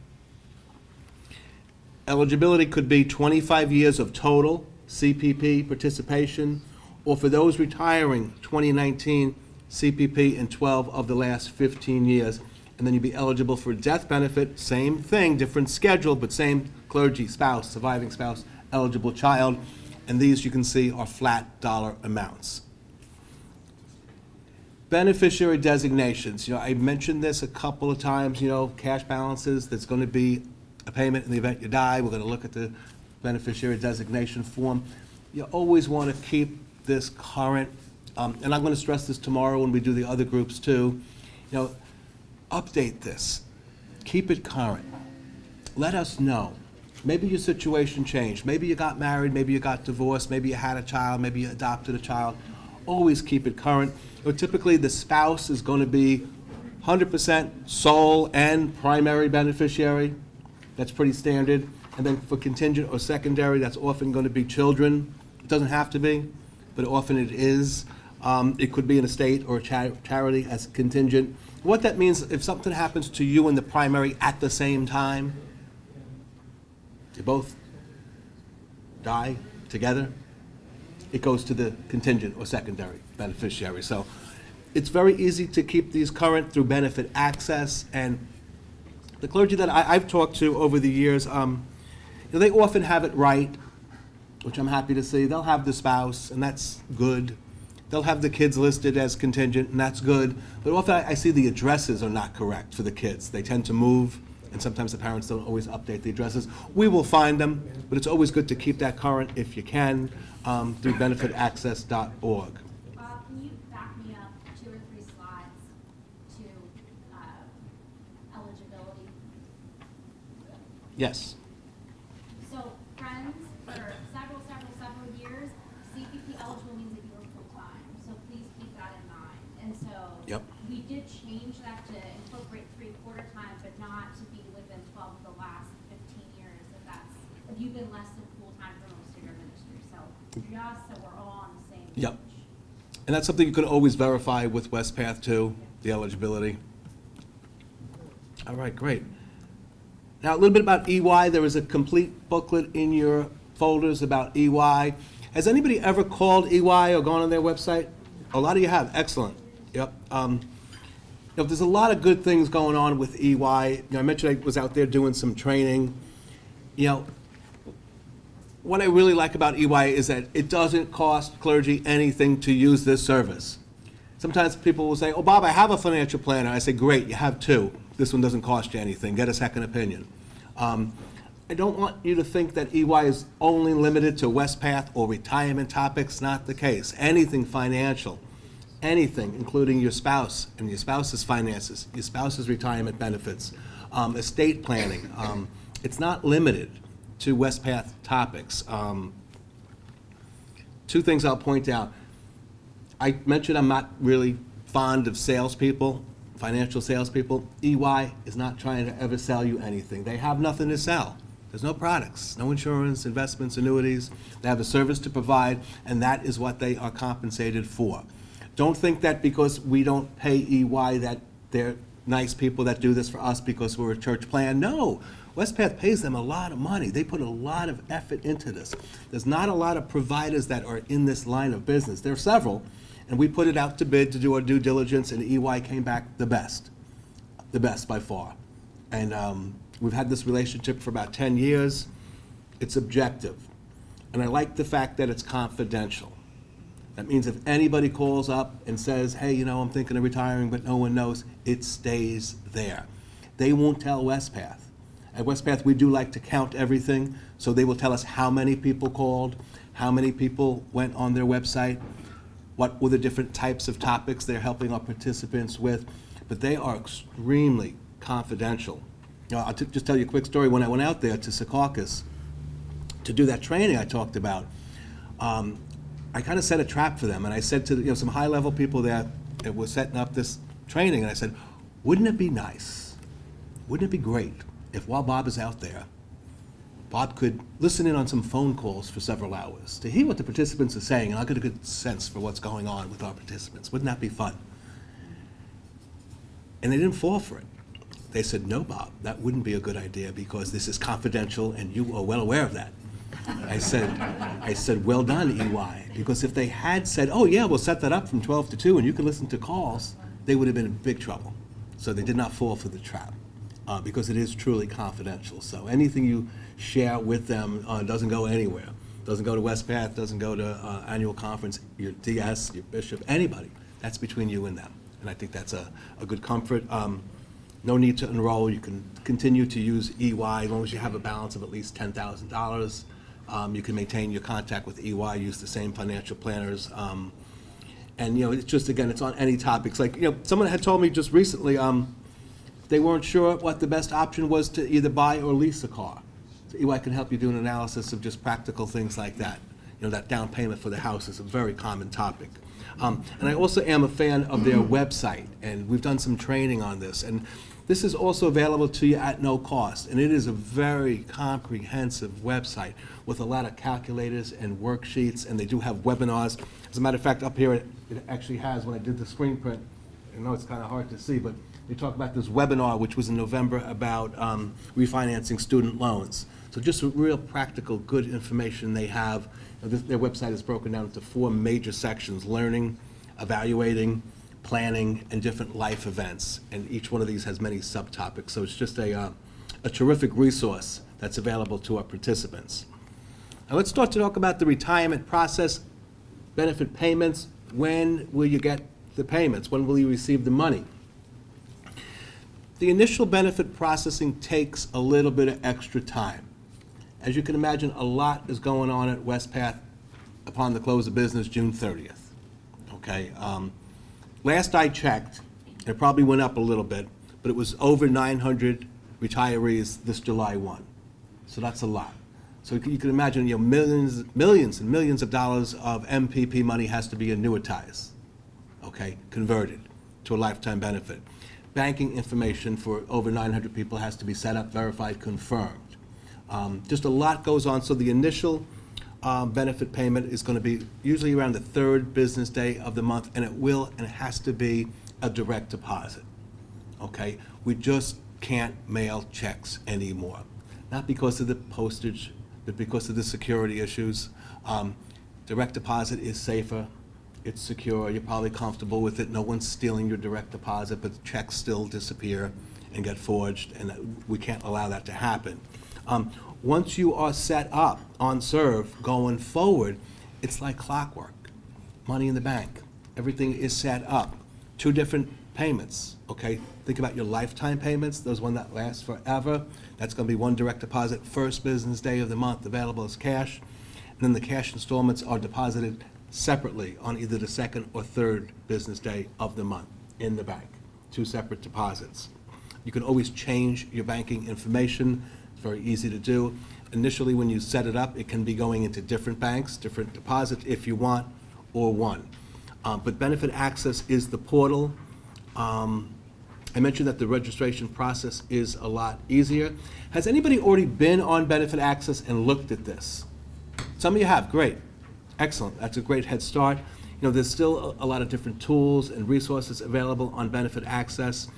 Eligibility could be 25 years of total CPP participation, or for those retiring 2019 CPP in 12 of the last 15 years. And then you'd be eligible for death benefit, same thing, different schedule, but same clergy, spouse, surviving spouse, eligible child. And these, you can see, are flat dollar amounts. Beneficiary designations. I mentioned this a couple of times, cash balances, there's going to be a payment in the event you die. We're going to look at the beneficiary designation form. You always want to keep this current, and I'm going to stress this tomorrow when we do the other groups too. Update this. Keep it current. Let us know. Maybe your situation changed. Maybe you got married, maybe you got divorced, maybe you had a child, maybe you adopted a child. Always keep it current. Typically, the spouse is going to be 100% sole and primary beneficiary. That's pretty standard. And then for contingent or secondary, that's often going to be children. It doesn't have to be, but often it is. It could be an estate or a charity as contingent. What that means, if something happens to you and the primary at the same time, you both die together, it goes to the contingent or secondary beneficiary. So It's very easy to keep these current through benefit access, and the clergy that I've talked to over the years, they often have it right, which I'm happy to see. They'll have the spouse, and that's good. They'll have the kids listed as contingent, and that's good. But often I see the addresses are not correct for the kids. They tend to move, and sometimes the parents don't always update the addresses. We will find them, but it's always good to keep that current if you can through benefitaccess.org. Bob, can you back me up 2 or 3 slides to eligibility? Yes. So Friends, for several years, CPP eligible means that you were full-time, so please keep that in mind. And so Yep. we did change that to incorporate 3/4 time, but not to be within 12 of the last 15 years, if you've been less than full-time for most of your ministry. So just so we're all on the same page. Yep. And that's something you can always verify with Wespath too, the eligibility. All right, great. Now, a little bit about EY. There is a complete booklet in your folders about EY. Has anybody ever called EY or gone on their website? A lot of you have. Excellent. Yep. There's a lot of good things going on with EY. I mentioned I was out there doing some training. What I really like about EY is that it doesn't cost clergy anything to use this service. Sometimes people will say, oh, Bob, I have a financial planner. I say, great, you have 2. This one doesn't cost you anything. Get a second opinion. I don't want you to think that EY is only limited to Wespath or retirement topics. Not the case. Anything financial, anything, including your spouse and your spouse's finances, your spouse's retirement benefits, estate planning. It's not limited to Wespath topics. 2 things I'll point out. I mentioned I'm not really fond of salespeople, financial salespeople. EY is not trying to ever sell you anything. They have nothing to sell. There's no products, no insurance, investments, annuities. They have a service to provide, and that is what they are compensated for. Don't think that because we don't pay EY that they're nice people that do this for us because we're a church plan. No, Wespath pays them a lot of money. They put a lot of effort into this. There's not a lot of providers that are in this line of business. There are several, and we put it out to bid to do our due diligence, and EY came back the best by far. And we've had this relationship for about 10 years. It's objective. And I like the fact that it's confidential. That means if anybody calls up and says, hey, I'm thinking of retiring, but no one knows, it stays there. They won't tell Wespath. At Wespath, we do like to count everything, so they will tell us how many people called, how many people went on their website, what were the different types of topics they're helping our participants with, but they are extremely confidential. I'll just tell you a quick story. When I went out there to Secaucus to do that training I talked about, I kind of set a trap for them, and I said to some high-level people there that were setting up this training, and I said, wouldn't it be nice, wouldn't it be great if while Bob is out there, Bob could listen in on some phone calls for several hours to hear what the participants are saying, and I'll get a good sense for what's going on with our participants. Wouldn't that be fun? And they didn't fall for it. They said, no, Bob, that wouldn't be a good idea because this is confidential and you are well aware of that. I said, well done, EY, because if they had said, oh yeah, we'll set that up from 12 to 2 and you can listen to calls, they would have been in big trouble. So they did not fall for the trap because it is truly confidential. So anything you share with them doesn't go anywhere. Doesn't go to Wespath, doesn't go to annual conference, your DS, your bishop, anybody. That's between you and them. And I think that's a good comfort. No need to enroll. You can continue to use EY as long as you have a balance of at least $10,000. You can maintain your contact with EY, use the same financial planners. And, it's just, again, it's on any topics. Like, someone had told me just recently they weren't sure what the best option was to either buy or lease a car. So EY can help you do an analysis of just practical things like that. That down payment for the house is a very common topic. And I also am a fan of their website, and we've done some training on this. And this is also available to you at no cost, and it is a very comprehensive website with a lot of calculators and worksheets, and they do have webinars. As a matter of fact, up here it actually has, when I did the screen print, I know it's kind of hard to see, but they talk about this webinar, which was in November, about refinancing student loans. So just real practical, good information they have. Their website is broken down into 4 major sections: learning, evaluating, planning, and different life events. And each one of these has many subtopics. So it's just a terrific resource that's available to our participants. Now let's start to talk about the retirement process, benefit payments. When will you get the payments? When will you receive the money? The initial benefit processing takes a little bit of extra time. As you can imagine, a lot is going on at Wespath upon the close of business June 30th. Okay. Last I checked, it probably went up a little bit, but it was over 900 retirees this July 1. So that's a lot. So you can imagine, millions and millions of dollars of MPP money has to be annuitized, okay, converted to a lifetime benefit. Banking information for over 900 people has to be set up, verified, confirmed. Just a lot goes on. So the initial benefit payment is going to be usually around the third business day of the month, and it has to be a direct deposit, okay? We just can't mail checks anymore. Not because of the postage, but because of the security issues. Direct deposit is safer, it's secure, you're probably comfortable with it, no one's stealing your direct deposit, but checks still disappear and get forged, and we can't allow that to happen. Once you are set up on Serve going forward, it's like clockwork, money in the bank. Everything is set up. 2 different payments, okay? Think about your lifetime payments, those one that last forever. That's going to be one direct deposit, first business day of the month, available as cash. And then the cash installments are deposited separately on either the second or third business day of the month in the bank. 2 separate deposits. You can always change your banking information. It's very easy to do. Initially, when you set it up, it can be going into different banks, different deposits if you want, or one. But Benefit Access is the portal. I mentioned that the registration process is a lot easier. Has anybody already been on Benefit Access and looked at this? Some of you have, great. Excellent, that's a great head start. There's still a lot of different tools and resources available on Benefit Access.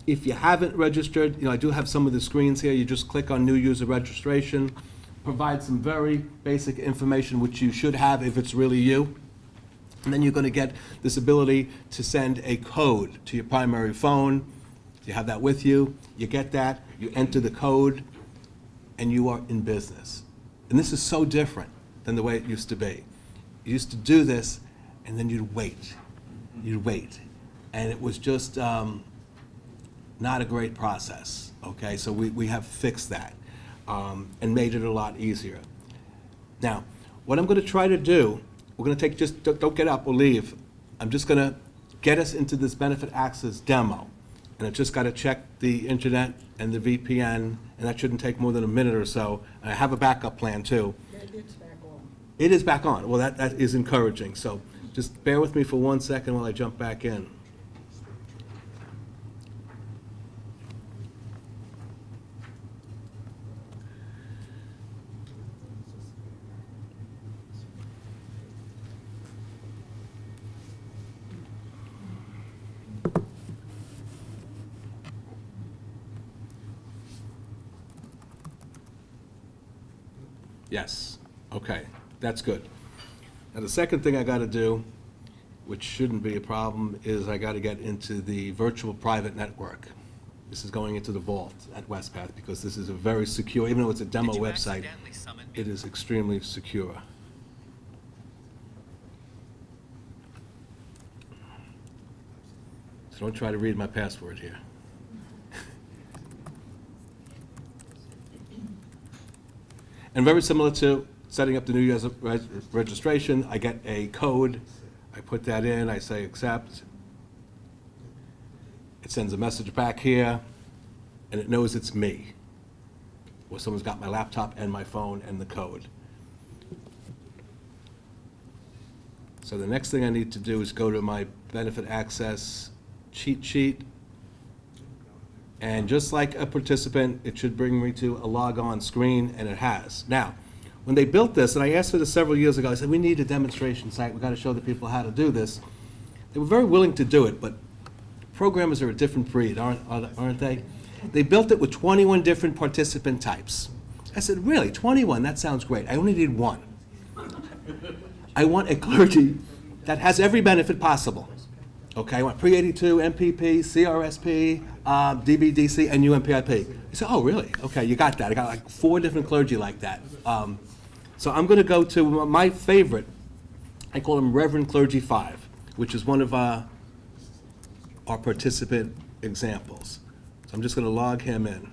If you haven't registered, I do have some of the screens here. You just click on New User Registration, provide some very basic information, which you should have if it's really you. And then you're going to get this ability to send a code to your primary phone. You have that with you. You get that, you enter the code, and you are in business. And this is so different than the way it used to be. You used to do this, and then you'd wait. You'd wait. And it was just not a great process, okay? So we have fixed that and made it a lot easier. Now, what I'm going to try to do, we're going to take, just don't get up or leave. I'm just going to get us into this Benefit Access demo. And I just got to check the internet and the VPN, and that shouldn't take more than a minute or so. And I have a backup plan too. It's back on. It is back on. Well, that is encouraging. So just bear with me for 1 second while I jump back in. Yes, okay, that's good. Now, the second thing I got to do, which shouldn't be a problem, is I got to get into the virtual private network. This is going into the vault at Wespath because this is a very secure, even though it's a demo website, it is extremely secure. So don't try to read my password here. And very similar to setting up the new user registration, I get a code, I put that in, I say accept. It sends a message back here, and it knows it's me. Or someone's got my laptop and my phone and the code. So the next thing I need to do is go to my Benefit Access cheat sheet. And just like a participant, it should bring me to a log-on screen, and it has. Now, when they built this, and I asked for this several years ago, I said, we need a demonstration site, we've got to show the people how to do this. They were very willing to do it, but programmers are a different breed, aren't they? They built it with 21 different participant types. I said, really, 21? That sounds great. I only need one. I want a clergy that has every benefit possible. Okay, I want pre-82, MPP, CRSP, DBDC, and UMPIP. You say, oh, really? Okay, you got that. I got like 4 different clergy like that. So I'm going to go to my favorite. I call him Reverend Clergy 5, which is one of our participant examples. So I'm just going to log him in.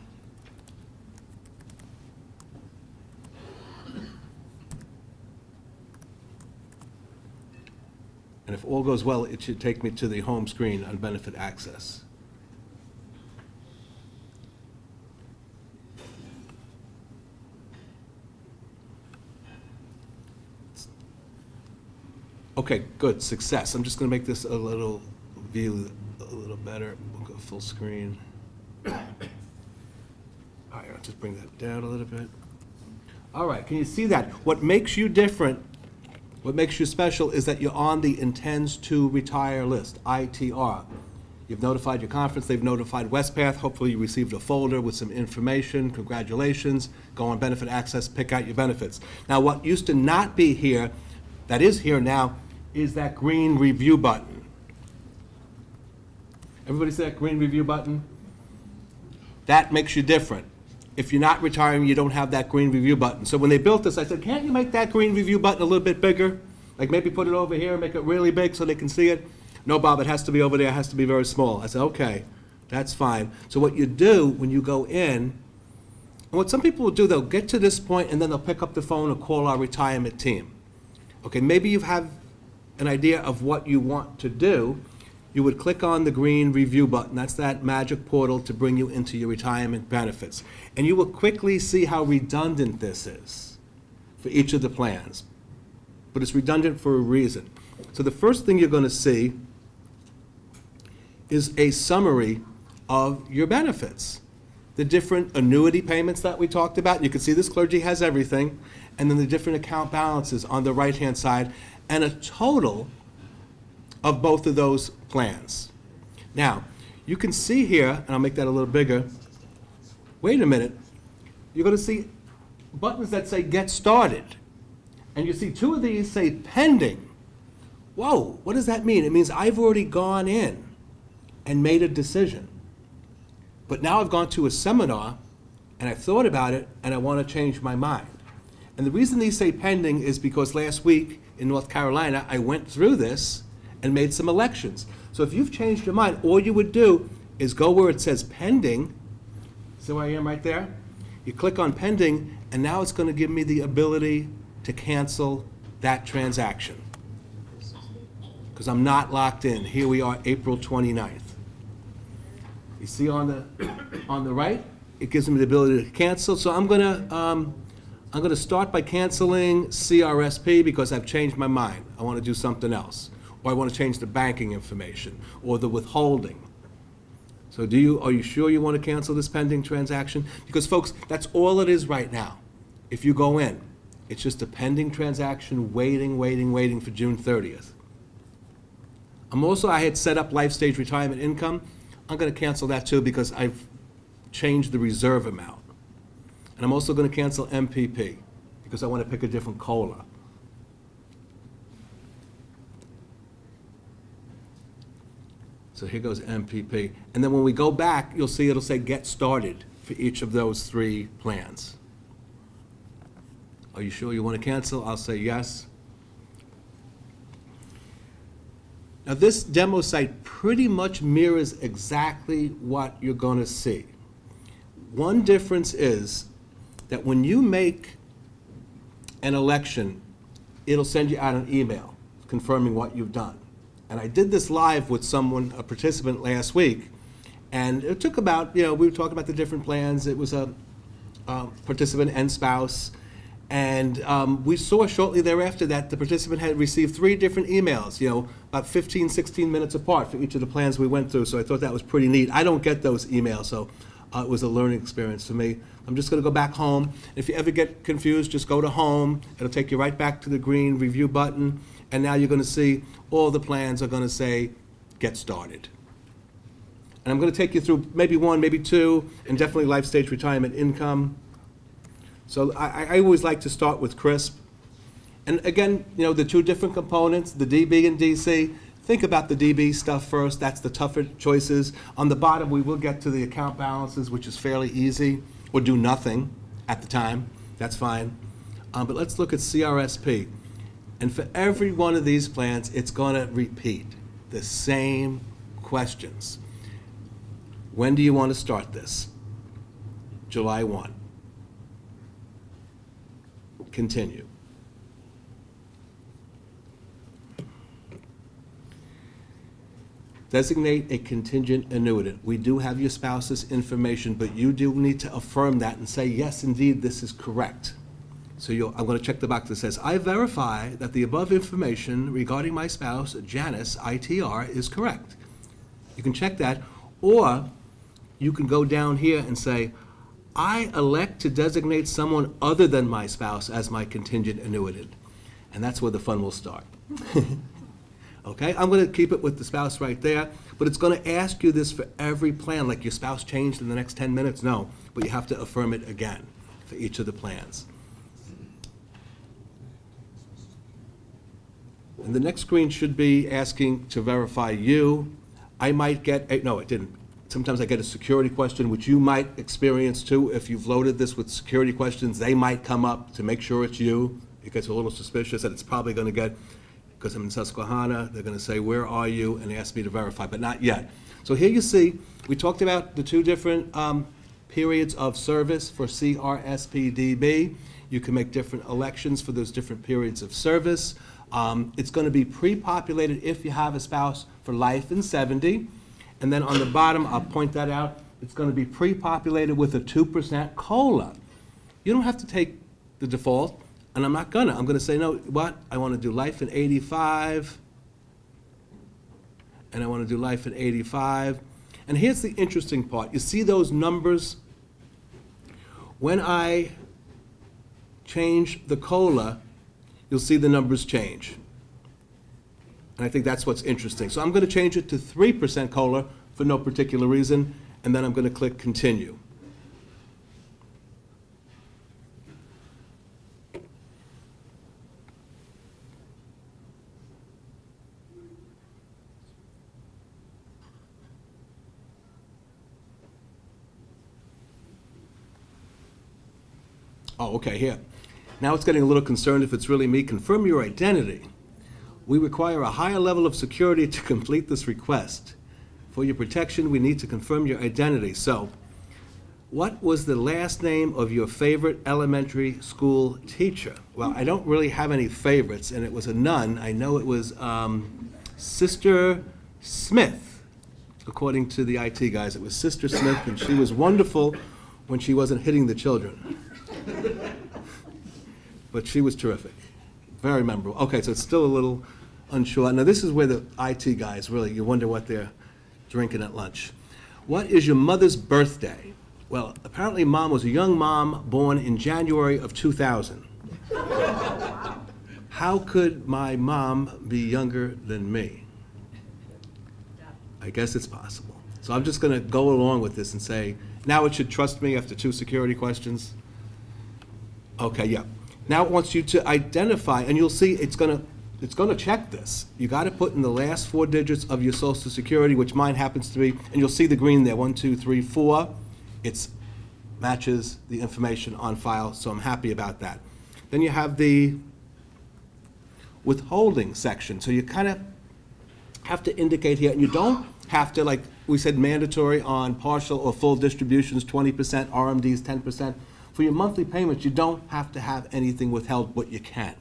And if all goes well, it should take me to the home screen on benefit access. Okay, good, success. I'm just going to make this a little view a little better. We'll go full screen. All right, I'll just bring that down a little bit. All right, can you see that? What makes you different, what makes you special is that you're on the intends to retire list, ITR. You've notified your conference, they've notified Wespath. Hopefully you received a folder with some information. Congratulations. Go on benefit access, pick out your benefits. Now, what used to not be here, that is here now, is that green review button. Everybody see that green review button? That makes you different. If you're not retiring, you don't have that green review button. So when they built this, I said, can't you make that green review button a little bit bigger? Like maybe put it over here and make it really big so they can see it? No, Bob, it has to be over there, it has to be very small. I said, okay, that's fine. So what you do when you go in, and what some people will do, they'll get to this point and then they'll pick up the phone and call our retirement team. Okay, maybe you have an idea of what you want to do. You would click on the green review button. That's that magic portal to bring you into your retirement benefits. And you will quickly see how redundant this is for each of the plans. But it's redundant for a reason. So the first thing you're going to see is a summary of your benefits. The different annuity payments that we talked about. You can see this clergy has everything. And then the different account balances on the right-hand side. And a total of both of those plans. Now, you can see here, and I'll make that a little bigger. Wait a minute. You're going to see buttons that say Get Started. And you see 2 of these say Pending. Whoa, what does that mean? It means I've already gone in and made a decision. But now I've gone to a seminar, and I've thought about it, and I want to change my mind. And the reason these say Pending is because last week in North Carolina, I went through this and made some elections. So if you've changed your mind, all you would do is go where it says Pending. See where I am right there? You click on Pending, and now it's going to give me the ability to cancel that transaction. Because I'm not locked in. Here we are, April 29th. You see on the right, it gives me the ability to cancel. So I'm going to start by canceling CRSP because I've changed my mind. I want to do something else. Or I want to change the banking information or the withholding. So are you sure you want to cancel this pending transaction? Because folks, that's all it is right now. If you go in, it's just a pending transaction waiting for June 30th. I had set up LifeStage retirement income. I'm going to cancel that too because I've changed the reserve amount. And I'm also going to cancel MPP because I want to pick a different COLA. So here goes MPP. And then when we go back, you'll see it'll say Get Started for each of those 3 plans. Are you sure you want to cancel? I'll say yes. Now this demo site pretty much mirrors exactly what you're going to see. One difference is that when you make an election, it'll send you out an email confirming what you've done. And I did this live with someone, a participant last week, and it took about, we were talking about the different plans. It was a participant and spouse, and we saw shortly thereafter that the participant had received 3 different emails, about 15, 16 minutes apart for each of the plans we went through, so I thought that was pretty neat. I don't get those emails, so it was a learning experience for me. I'm just going to go back home. If you ever get confused, just go to home. It'll take you right back to the green review button. And now you're going to see all the plans are going to say, Get Started. And I'm going to take you through maybe 1, maybe 2, and definitely LifeStage retirement income. So I always like to start with CRISP. And again, the 2 different components, the DB and DC, think about the DB stuff first. That's the tougher choices. On the bottom, we will get to the account balances, which is fairly easy, or do nothing at the time. That's fine. But let's look at CRSP. And for every one of these plans, it's going to repeat the same questions. When do you want to start this? July 1. Continue. Designate a contingent annuitant. We do have your spouse's information, but you do need to affirm that and say, yes, indeed, this is correct. So I'm going to check the box that says, I verify that the above information regarding my spouse, Janice, ITR, is correct. You can check that, or you can go down here and say, I elect to designate someone other than my spouse as my contingent annuitant. And that's where the fun will start. Okay, I'm going to keep it with the spouse right there, but it's going to ask you this for every plan, like your spouse changed in the next 10 minutes? No, but you have to affirm it again for each of the plans. And the next screen should be asking to verify you. I might get, no, it didn't. Sometimes I get a security question, which you might experience too. If you've loaded this with security questions, they might come up to make sure it's you. It gets a little suspicious that it's probably going to get, because I'm in Susquehanna, they're going to say, where are you? And ask me to verify, but not yet. So here you see, we talked about the two different periods of service for CRSPDB. You can make different elections for those different periods of service. It's going to be pre-populated if you have a spouse for life in 70. And then on the bottom, I'll point that out, it's going to be pre-populated with a 2% COLA. You don't have to take the default, and I'm not going to. I'm going to say, no, what? I want to do life in 85, and I want to do life in 85. And here's the interesting part. You see those numbers? When I change the COLA, you'll see the numbers change. And I think that's what's interesting. So I'm going to change it to 3% COLA for no particular reason, and then I'm going to click Continue. Oh, okay, here. Now it's getting a little concerned if it's really me. Confirm your identity. We require a higher level of security to complete this request. For your protection, we need to confirm your identity. So, what was the last name of your favorite elementary school teacher? Well, I don't really have any favorites, and it was a nun. I know it was Sister Smith, according to the IT guys. It was Sister Smith, and she was wonderful when she wasn't hitting the children. But she was terrific. Very memorable. Okay, so it's still a little unsure. Now, this is where the IT guys really, you wonder what they're drinking at lunch. What is your mother's birthday? Well, apparently Mom was a young mom born in January of 2000. How could my mom be younger than me? I guess it's possible. So I'm just going to go along with this and say, now it should trust me after 2 security questions. Okay, yeah. Now it wants you to identify, and you'll see it's going to check this. You got to put in the last 4 digits of your Social Security, which mine happens to be, and you'll see the green there, 1, 2, 3, 4. It matches the information on file, so I'm happy about that. Then you have the withholding section. So you kind of have to indicate here, and you don't have to, like we said, mandatory on partial or full distributions, 20%, RMDs, 10%. For your monthly payments, you don't have to have anything withheld, but you can.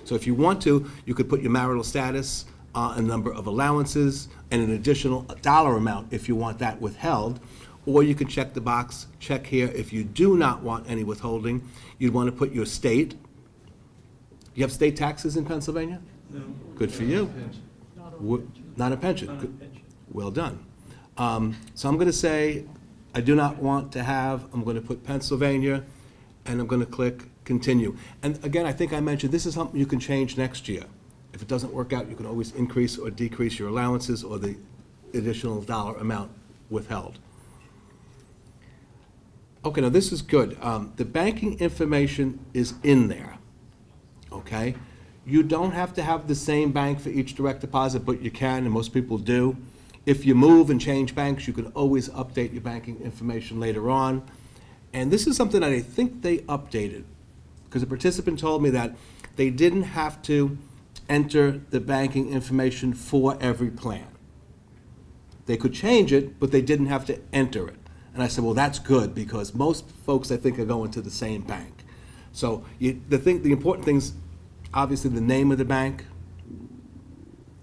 So if you want to, you could put your marital status, a number of allowances, and an additional dollar amount if you want that withheld. Or you can check the box, check here, if you do not want any withholding, you'd want to put your state. You have state taxes in Pennsylvania? No. Good for you. Not a pension. Not a Good. pension. Well done. So I'm going to say, I do not want to have, I'm going to put Pennsylvania, and I'm going to click Continue. And again, I think I mentioned, this is something you can change next year. If it doesn't work out, you can always increase or decrease your allowances or the additional dollar amount withheld. Okay, now this is good. The banking information is in there, okay? You don't have to have the same bank for each direct deposit, but you can, and most people do. If you move and change banks, you can always update your banking information later on. And this is something that I think they updated, because a participant told me that they didn't have to enter the banking information for every plan. They could change it, but they didn't have to enter it. And I said, well, that's good, because most folks, I think, are going to the same bank. So the important things, obviously, the name of the bank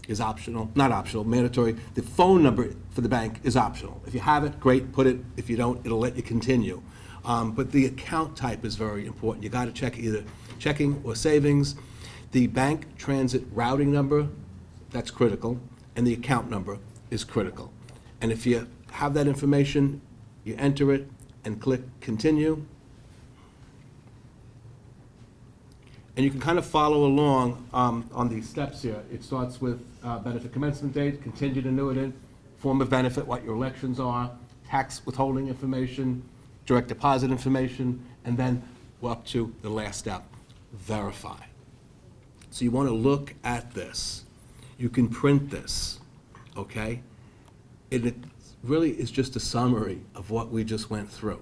is optional, not optional, mandatory. The phone number for the bank is optional. If you have it, great, put it. If you don't, it'll let you continue. But the account type is very important. You got to check either checking or savings. The bank transit routing number, that's critical, and the account number is critical. And if you have that information, you enter it and click continue. And you can kind of follow along on these steps here. It starts with benefit commencement date, contingent annuitant, form of benefit, what your elections are, tax withholding information, direct deposit information, and then we're up to the last step, verify. So you want to look at this. You can print this, okay? It really is just a summary of what we just went through.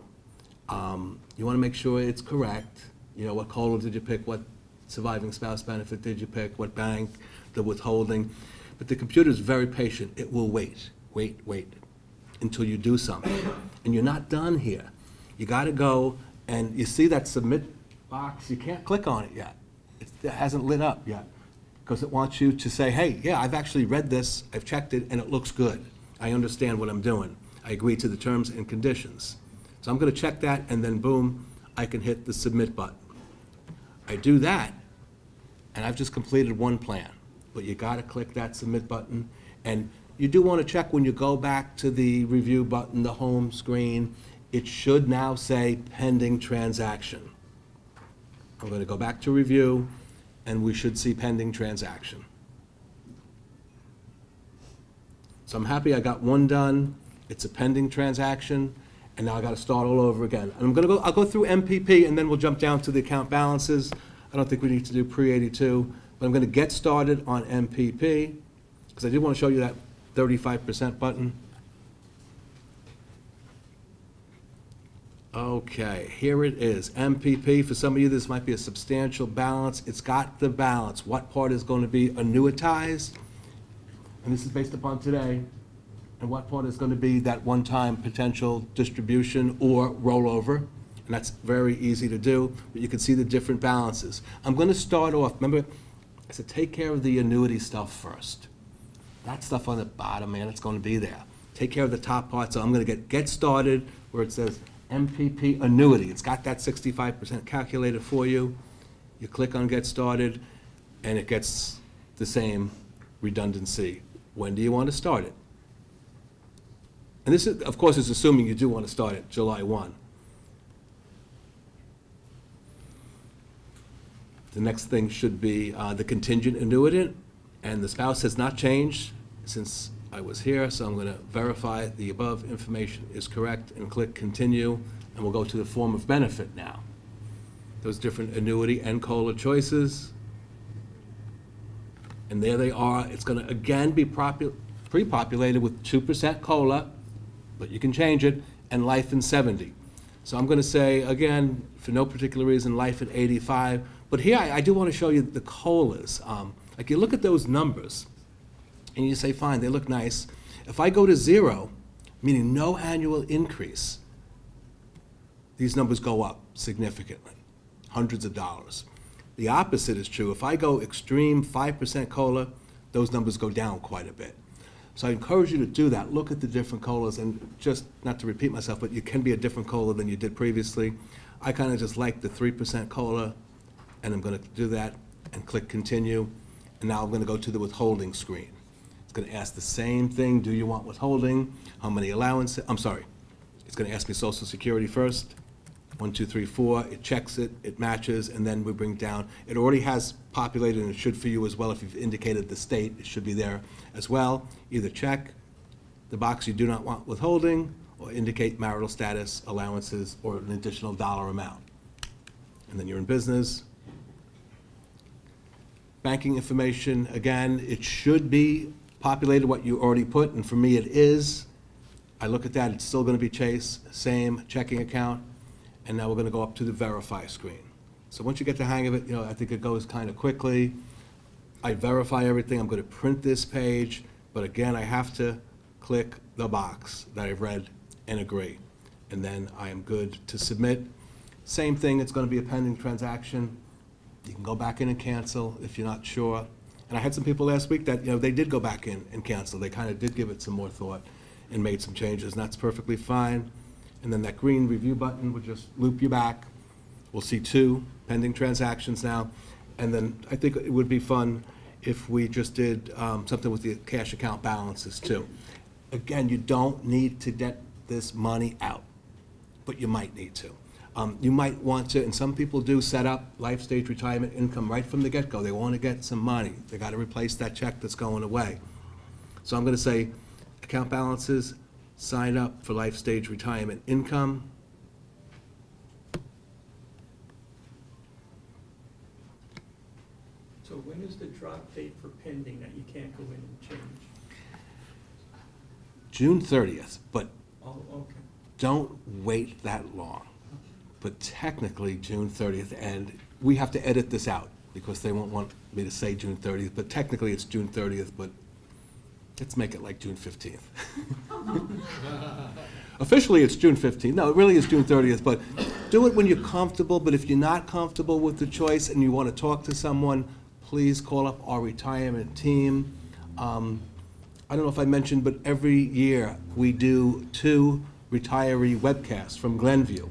You want to make sure it's correct. You know, what COLA did you pick? What surviving spouse benefit did you pick? What bank? The withholding. But the computer is very patient. It will wait until you do something. And you're not done here. You got to go, and you see that submit box. You can't click on it yet. It hasn't lit up yet, because it wants you to say, hey, yeah, I've actually read this, I've checked it, and it looks good. I understand what I'm doing. I agree to the terms and conditions. So I'm going to check that, and then boom, I can hit the submit button. I do that, and I've just completed one plan. But you got to click that submit button, and you do want to check when you go back to the review button, the home screen. It should now say pending transaction. I'm going to go back to review, and we should see pending transaction. So I'm happy I got one done. It's a pending transaction, and now I got to start all over again. And I'll go through MPP, and then we'll jump down to the account balances. I don't think we need to do pre-82, but I'm going to get started on MPP, because I did want to show you that 35% button. Okay, here it is, MPP. For some of you, this might be a substantial balance. It's got the balance. What part is going to be annuitized? And this is based upon today. And what part is going to be that one-time potential distribution or rollover? And that's very easy to do, but you can see the different balances. I'm going to start off, remember, I said take care of the annuity stuff first. That stuff on the bottom, man, it's going to be there. Take care of the top part, so I'm going to get started where it says MPP annuity. It's got that 65% calculated for you. You click on get started, and it gets the same redundancy. When do you want to start it? And this, is, of course, is assuming you do want to start it July 1. The next thing should be the contingent annuitant, and the spouse has not changed since I was here, so I'm going to verify the above information is correct and click continue, and we'll go to the form of benefit now. Those different annuity and COLA choices. And there they are. It's going to again be pre-populated with 2% COLA, but you can change it, and life in 70. So I'm going to say, again, for no particular reason, life at 85. But here I do want to show you the COLAs. Like you look at those numbers, and you say, fine, they look nice. If I go to 0, meaning no annual increase, these numbers go up significantly, hundreds of dollars. The opposite is true. If I go extreme 5% COLA, those numbers go down quite a bit. So I encourage you to do that. Look at the different COLAs, and just not to repeat myself, but you can be a different COLA than you did previously. I kind of just like the 3% COLA, and I'm going to do that and click continue. And now I'm going to go to the withholding screen. It's going to ask the same thing. Do you want withholding? How many allowances? I'm sorry. It's going to ask me Social Security first. 1, 2, 3, 4. It checks it. It matches. And then we bring down. It already has populated, and it should for you as well. If you've indicated the state, it should be there as well. Either check the box you do not want withholding, or indicate marital status, allowances, or an additional dollar amount. And then you're in business. Banking information, again, it should be populated what you already put, and for me it is. I look at that, it's still gonna be Chase, same checking account, and now we're gonna go up to the verify screen. So once you get the hang of it, I think it goes kind of quickly. I verify everything, I'm gonna print this page, but again, I have to click the box that I've read and agree. And then I am good to submit. Same thing, it's gonna be a pending transaction. You can go back in and cancel if you're not sure. And I had some people last week that, they did go back in and cancel. They kind of did give it some more thought and made some changes, and that's perfectly fine. And then that green review button would just loop you back. We'll see 2 pending transactions now. And then I think it would be fun if we just did something with the cash account balances too. Again, you don't need to get this money out, but you might need to. You might want to, and some people do, set up LifeStage retirement income right from the get-go. They want to get some money. They got to replace that check that's going away. So I'm going to say, account balances, sign up for LifeStage retirement income. So when is the drop date for pending that you can't go in and change? June 30th, but Oh, okay. don't wait that long. But technically, June 30th, and we have to edit this out because they won't want me to say June 30th, but technically it's June 30th, but let's make it like June 15th. Officially, it's June 15th. No, it really is June 30th, but do it when you're comfortable, but if you're not comfortable with the choice and you want to talk to someone, please call up our retirement team. I don't know if I mentioned, but every year we do 2 retiree webcasts from Glenview.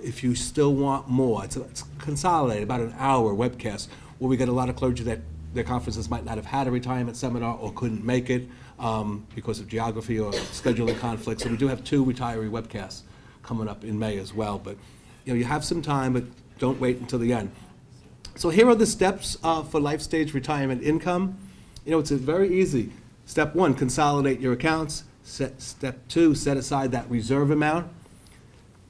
If you still want more, it's consolidated, about an hour webcast, where we get a lot of clergy that their conferences might not have had a retirement seminar or couldn't make it because of geography or scheduling conflicts. So we do have 2 retiree webcasts coming up in May as well. But you have some time, but don't wait until the end. So here are the steps for LifeStage retirement income. It's very easy. Step 1, consolidate your accounts. Step 2, set aside that reserve amount.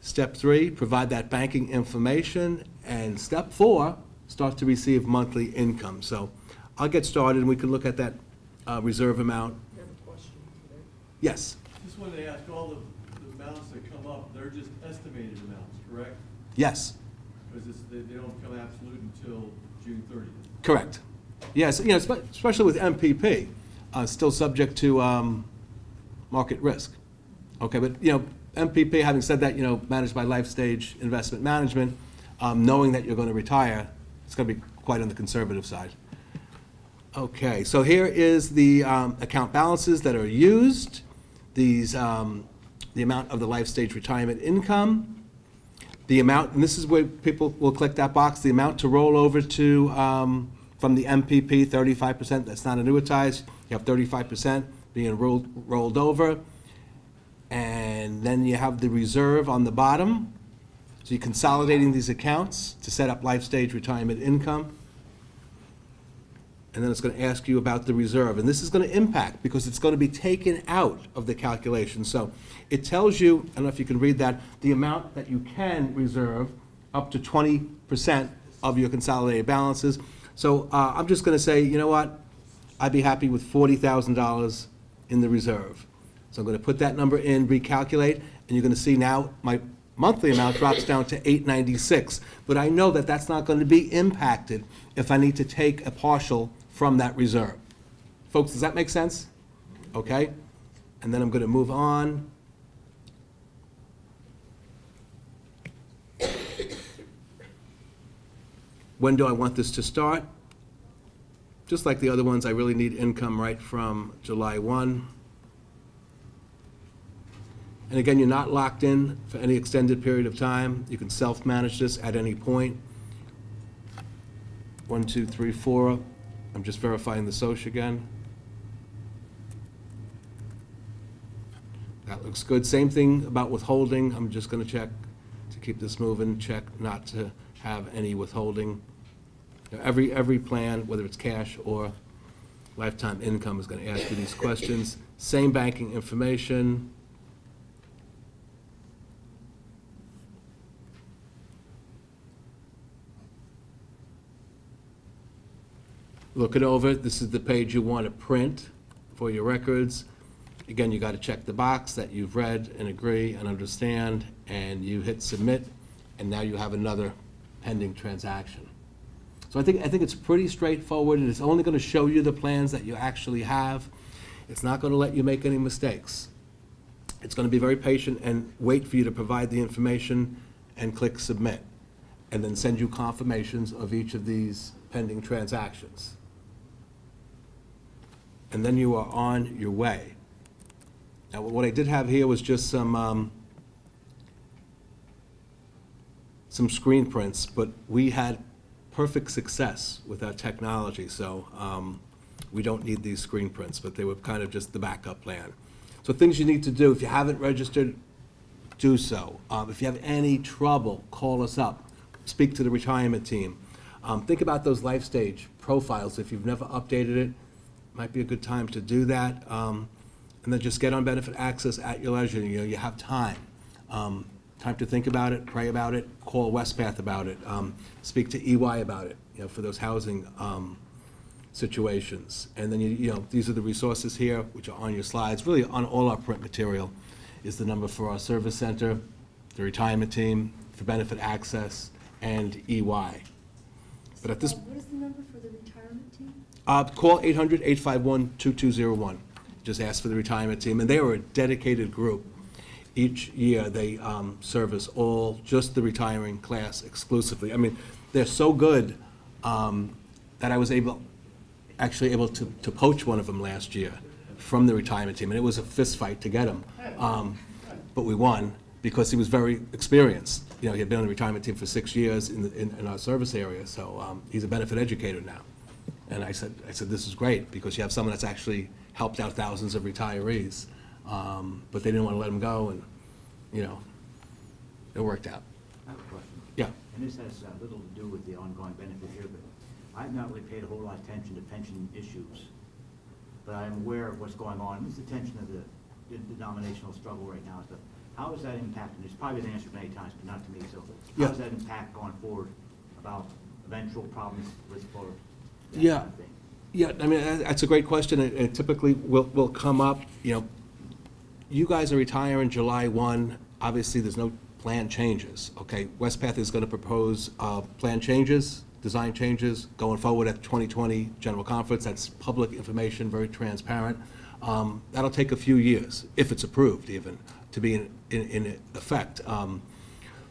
Step 3, provide that banking information. And step 4, start to receive monthly income. So I'll get started and we can look at that reserve amount. You have a question today? Yes, Just wanted to ask, all the amounts that come up, they're just estimated amounts, correct? yes, Because they don't become absolute until June 30th. correct. Yes, especially with MPP, still subject to market risk. Okay, but MPP, having said that, managed by LifeStage Investment Management, knowing that you're going to retire, it's going to be quite on the conservative side. Okay, so here is the account balances that are used, the amount of the LifeStage retirement income, the amount, and this is where people will click that box, the amount to roll over to from the MPP, 35%, that's not annuitized, you have 35% being rolled over. And then you have the reserve on the bottom. So you're consolidating these accounts to set up LifeStage retirement income. And then it's going to ask you about the reserve. And this is going to impact because it's going to be taken out of the calculation. So it tells you, I don't know if you can read that, the amount that you can reserve up to 20% of your consolidated balances. So I'm just going to say, you know what? I'd be happy with $40,000 in the reserve. So I'm going to put that number in, recalculate, and you're going to see now my monthly amount drops down to $896. But I know that that's not going to be impacted if I need to take a partial from that reserve. Folks, does that make sense? Okay? And then I'm going to move on. When do I want this to start? Just like the other ones, I really need income right from July 1. And again, you're not locked in for any extended period of time. You can self-manage this at any point. 1, 2, 3, 4. I'm just verifying the SOCH again. That looks good. Same thing about withholding. I'm just going to check to keep this moving, check not to have any withholding. Every plan, whether it's cash or lifetime income, is going to ask you these questions. Same banking information. look it over. This is the page you want to print for your records. Again, you got to check the box that you've read and agree and understand, and you hit submit, and now you have another pending transaction. So I think it's pretty straightforward, and it's only going to show you the plans that you actually have. It's not going to let you make any mistakes. It's going to be very patient and wait for you to provide the information and click submit, and then send you confirmations of each of these pending transactions. And then you are on your way. Now, what I did have here was just some screen prints, but we had perfect success with our technology, so we don't need these screen prints, but they were kind of just the backup plan. So things you need to do, if you haven't registered, do so. If you have any trouble, call us up. Speak to the retirement team. Think about those LifeStage profiles. If you've never updated it, might be a good time to do that. And then just get on benefit access at your leisure. You know, you have time. Time to think about it, pray about it, call Wespath about it, speak to EY about it, you know, for those housing situations. And then, you know, these are the resources here, which are on your slides. Really, on all our print material is the number for our service center, the retirement team, for benefit access, and EY. But at this, What is the number for the retirement team? call 800-851-2201. Just ask for the retirement team, and they are a dedicated group. Each year, they service just the retiring class exclusively. I mean, they're so good that I was actually able to poach one of them last year from the retirement team, and it was a fist fight to get him. But we won because he was very experienced. You know, he had been on the retirement team for 6 years in our service area, so he's a benefit educator now. And I said, this is great, because you have someone that's actually helped out thousands of retirees, but they didn't want to let him go, and, you know, it worked out. I have a question. Yeah. And this has little to do with the ongoing benefit here, but I've not really paid a whole lot of attention to pension issues. But I'm aware of what's going on. It's the tension of the denominational struggle right now. So how is that impacting? It's probably been answered many times, but not to me. So Yeah. how does that impact going forward about eventual problems with for that Yeah. kind of thing? Yeah, I mean, that's a great question, and it typically will come up. You know, you guys are retiring July 1. Obviously, there's no plan changes, okay? Wespath is going to propose plan changes, design changes, going forward at the 2020 General Conference. That's public information, very transparent. That'll take a few years, if it's approved even, to be in effect.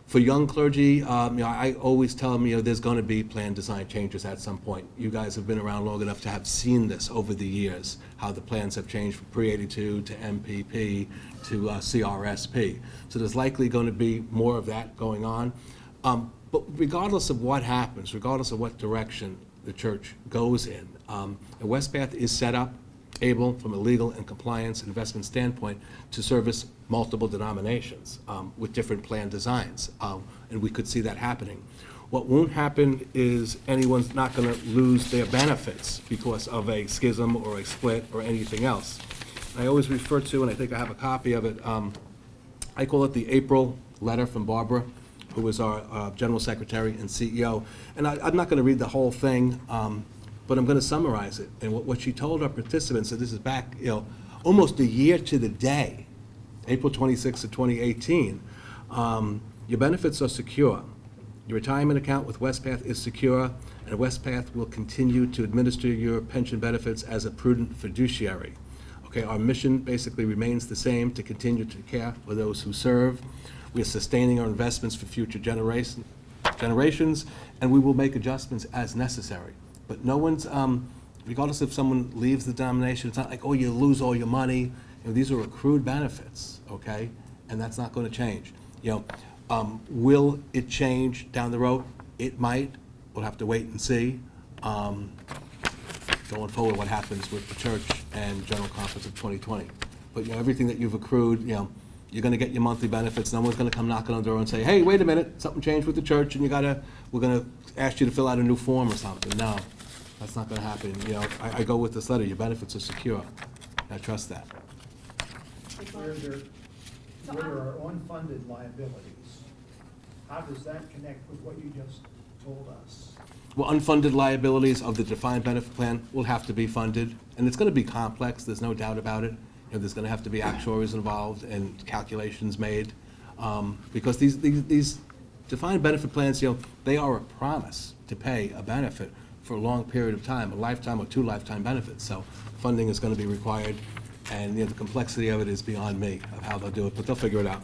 For young clergy, you know, I always tell them, you know, there's going to be plan design changes at some point. You guys have been around long enough to have seen this over the years, how the plans have changed from pre-82 to MPP to CRSP. So there's likely going to be more of that going on. But regardless of what happens, regardless of what direction the church goes in, Wespath is set up, able, from a legal and compliance and investment standpoint, to service multiple denominations with different plan designs, and we could see that happening. What won't happen is anyone's not going to lose their benefits because of a schism or a split or anything else. I always refer to, and I think I have a copy of it, I call it the April letter from Barbara, who was our General Secretary and CEO. And I'm not going to read the whole thing, but I'm going to summarize it. And what she told our participants, and this is back, you know, almost a year to the day, April 26th of 2018, your benefits are secure. Your retirement account with Wespath is secure, and Wespath will continue to administer your pension benefits as a prudent fiduciary. Okay, our mission basically remains the same, to continue to care for those who serve. We are sustaining our investments for future generations, and we will make adjustments as necessary. But no one's, regardless if someone leaves the denomination, it's not like, oh, you lose all your money. You know, these are accrued benefits, okay? And that's not going to change. You know, will it change down the road? It might. We'll have to wait and see. Going forward, what happens with the church and General Conference of 2020. But, you know, everything that you've accrued, you know, you're going to get your monthly benefits. No one's going to come knocking on the door and say, hey, wait a minute, something changed with the church, and we're going to ask you to fill out a new form or something. No, that's not going to happen. You know, I go with this letter. Your benefits are secure. I trust that. Where there are unfunded liabilities, how does that connect with what you just told us? well, unfunded liabilities of the defined benefit plan will have to be funded, and it's gonna be complex, there's no doubt about it. You know, there's gonna have to be actuaries involved and calculations made, because these defined benefit plans, you know, they are a promise to pay a benefit for a long period of time, a lifetime or 2 lifetime benefits, so funding is gonna be required, and, you know, the complexity of it is beyond me, of how they'll do it, but they'll figure it out.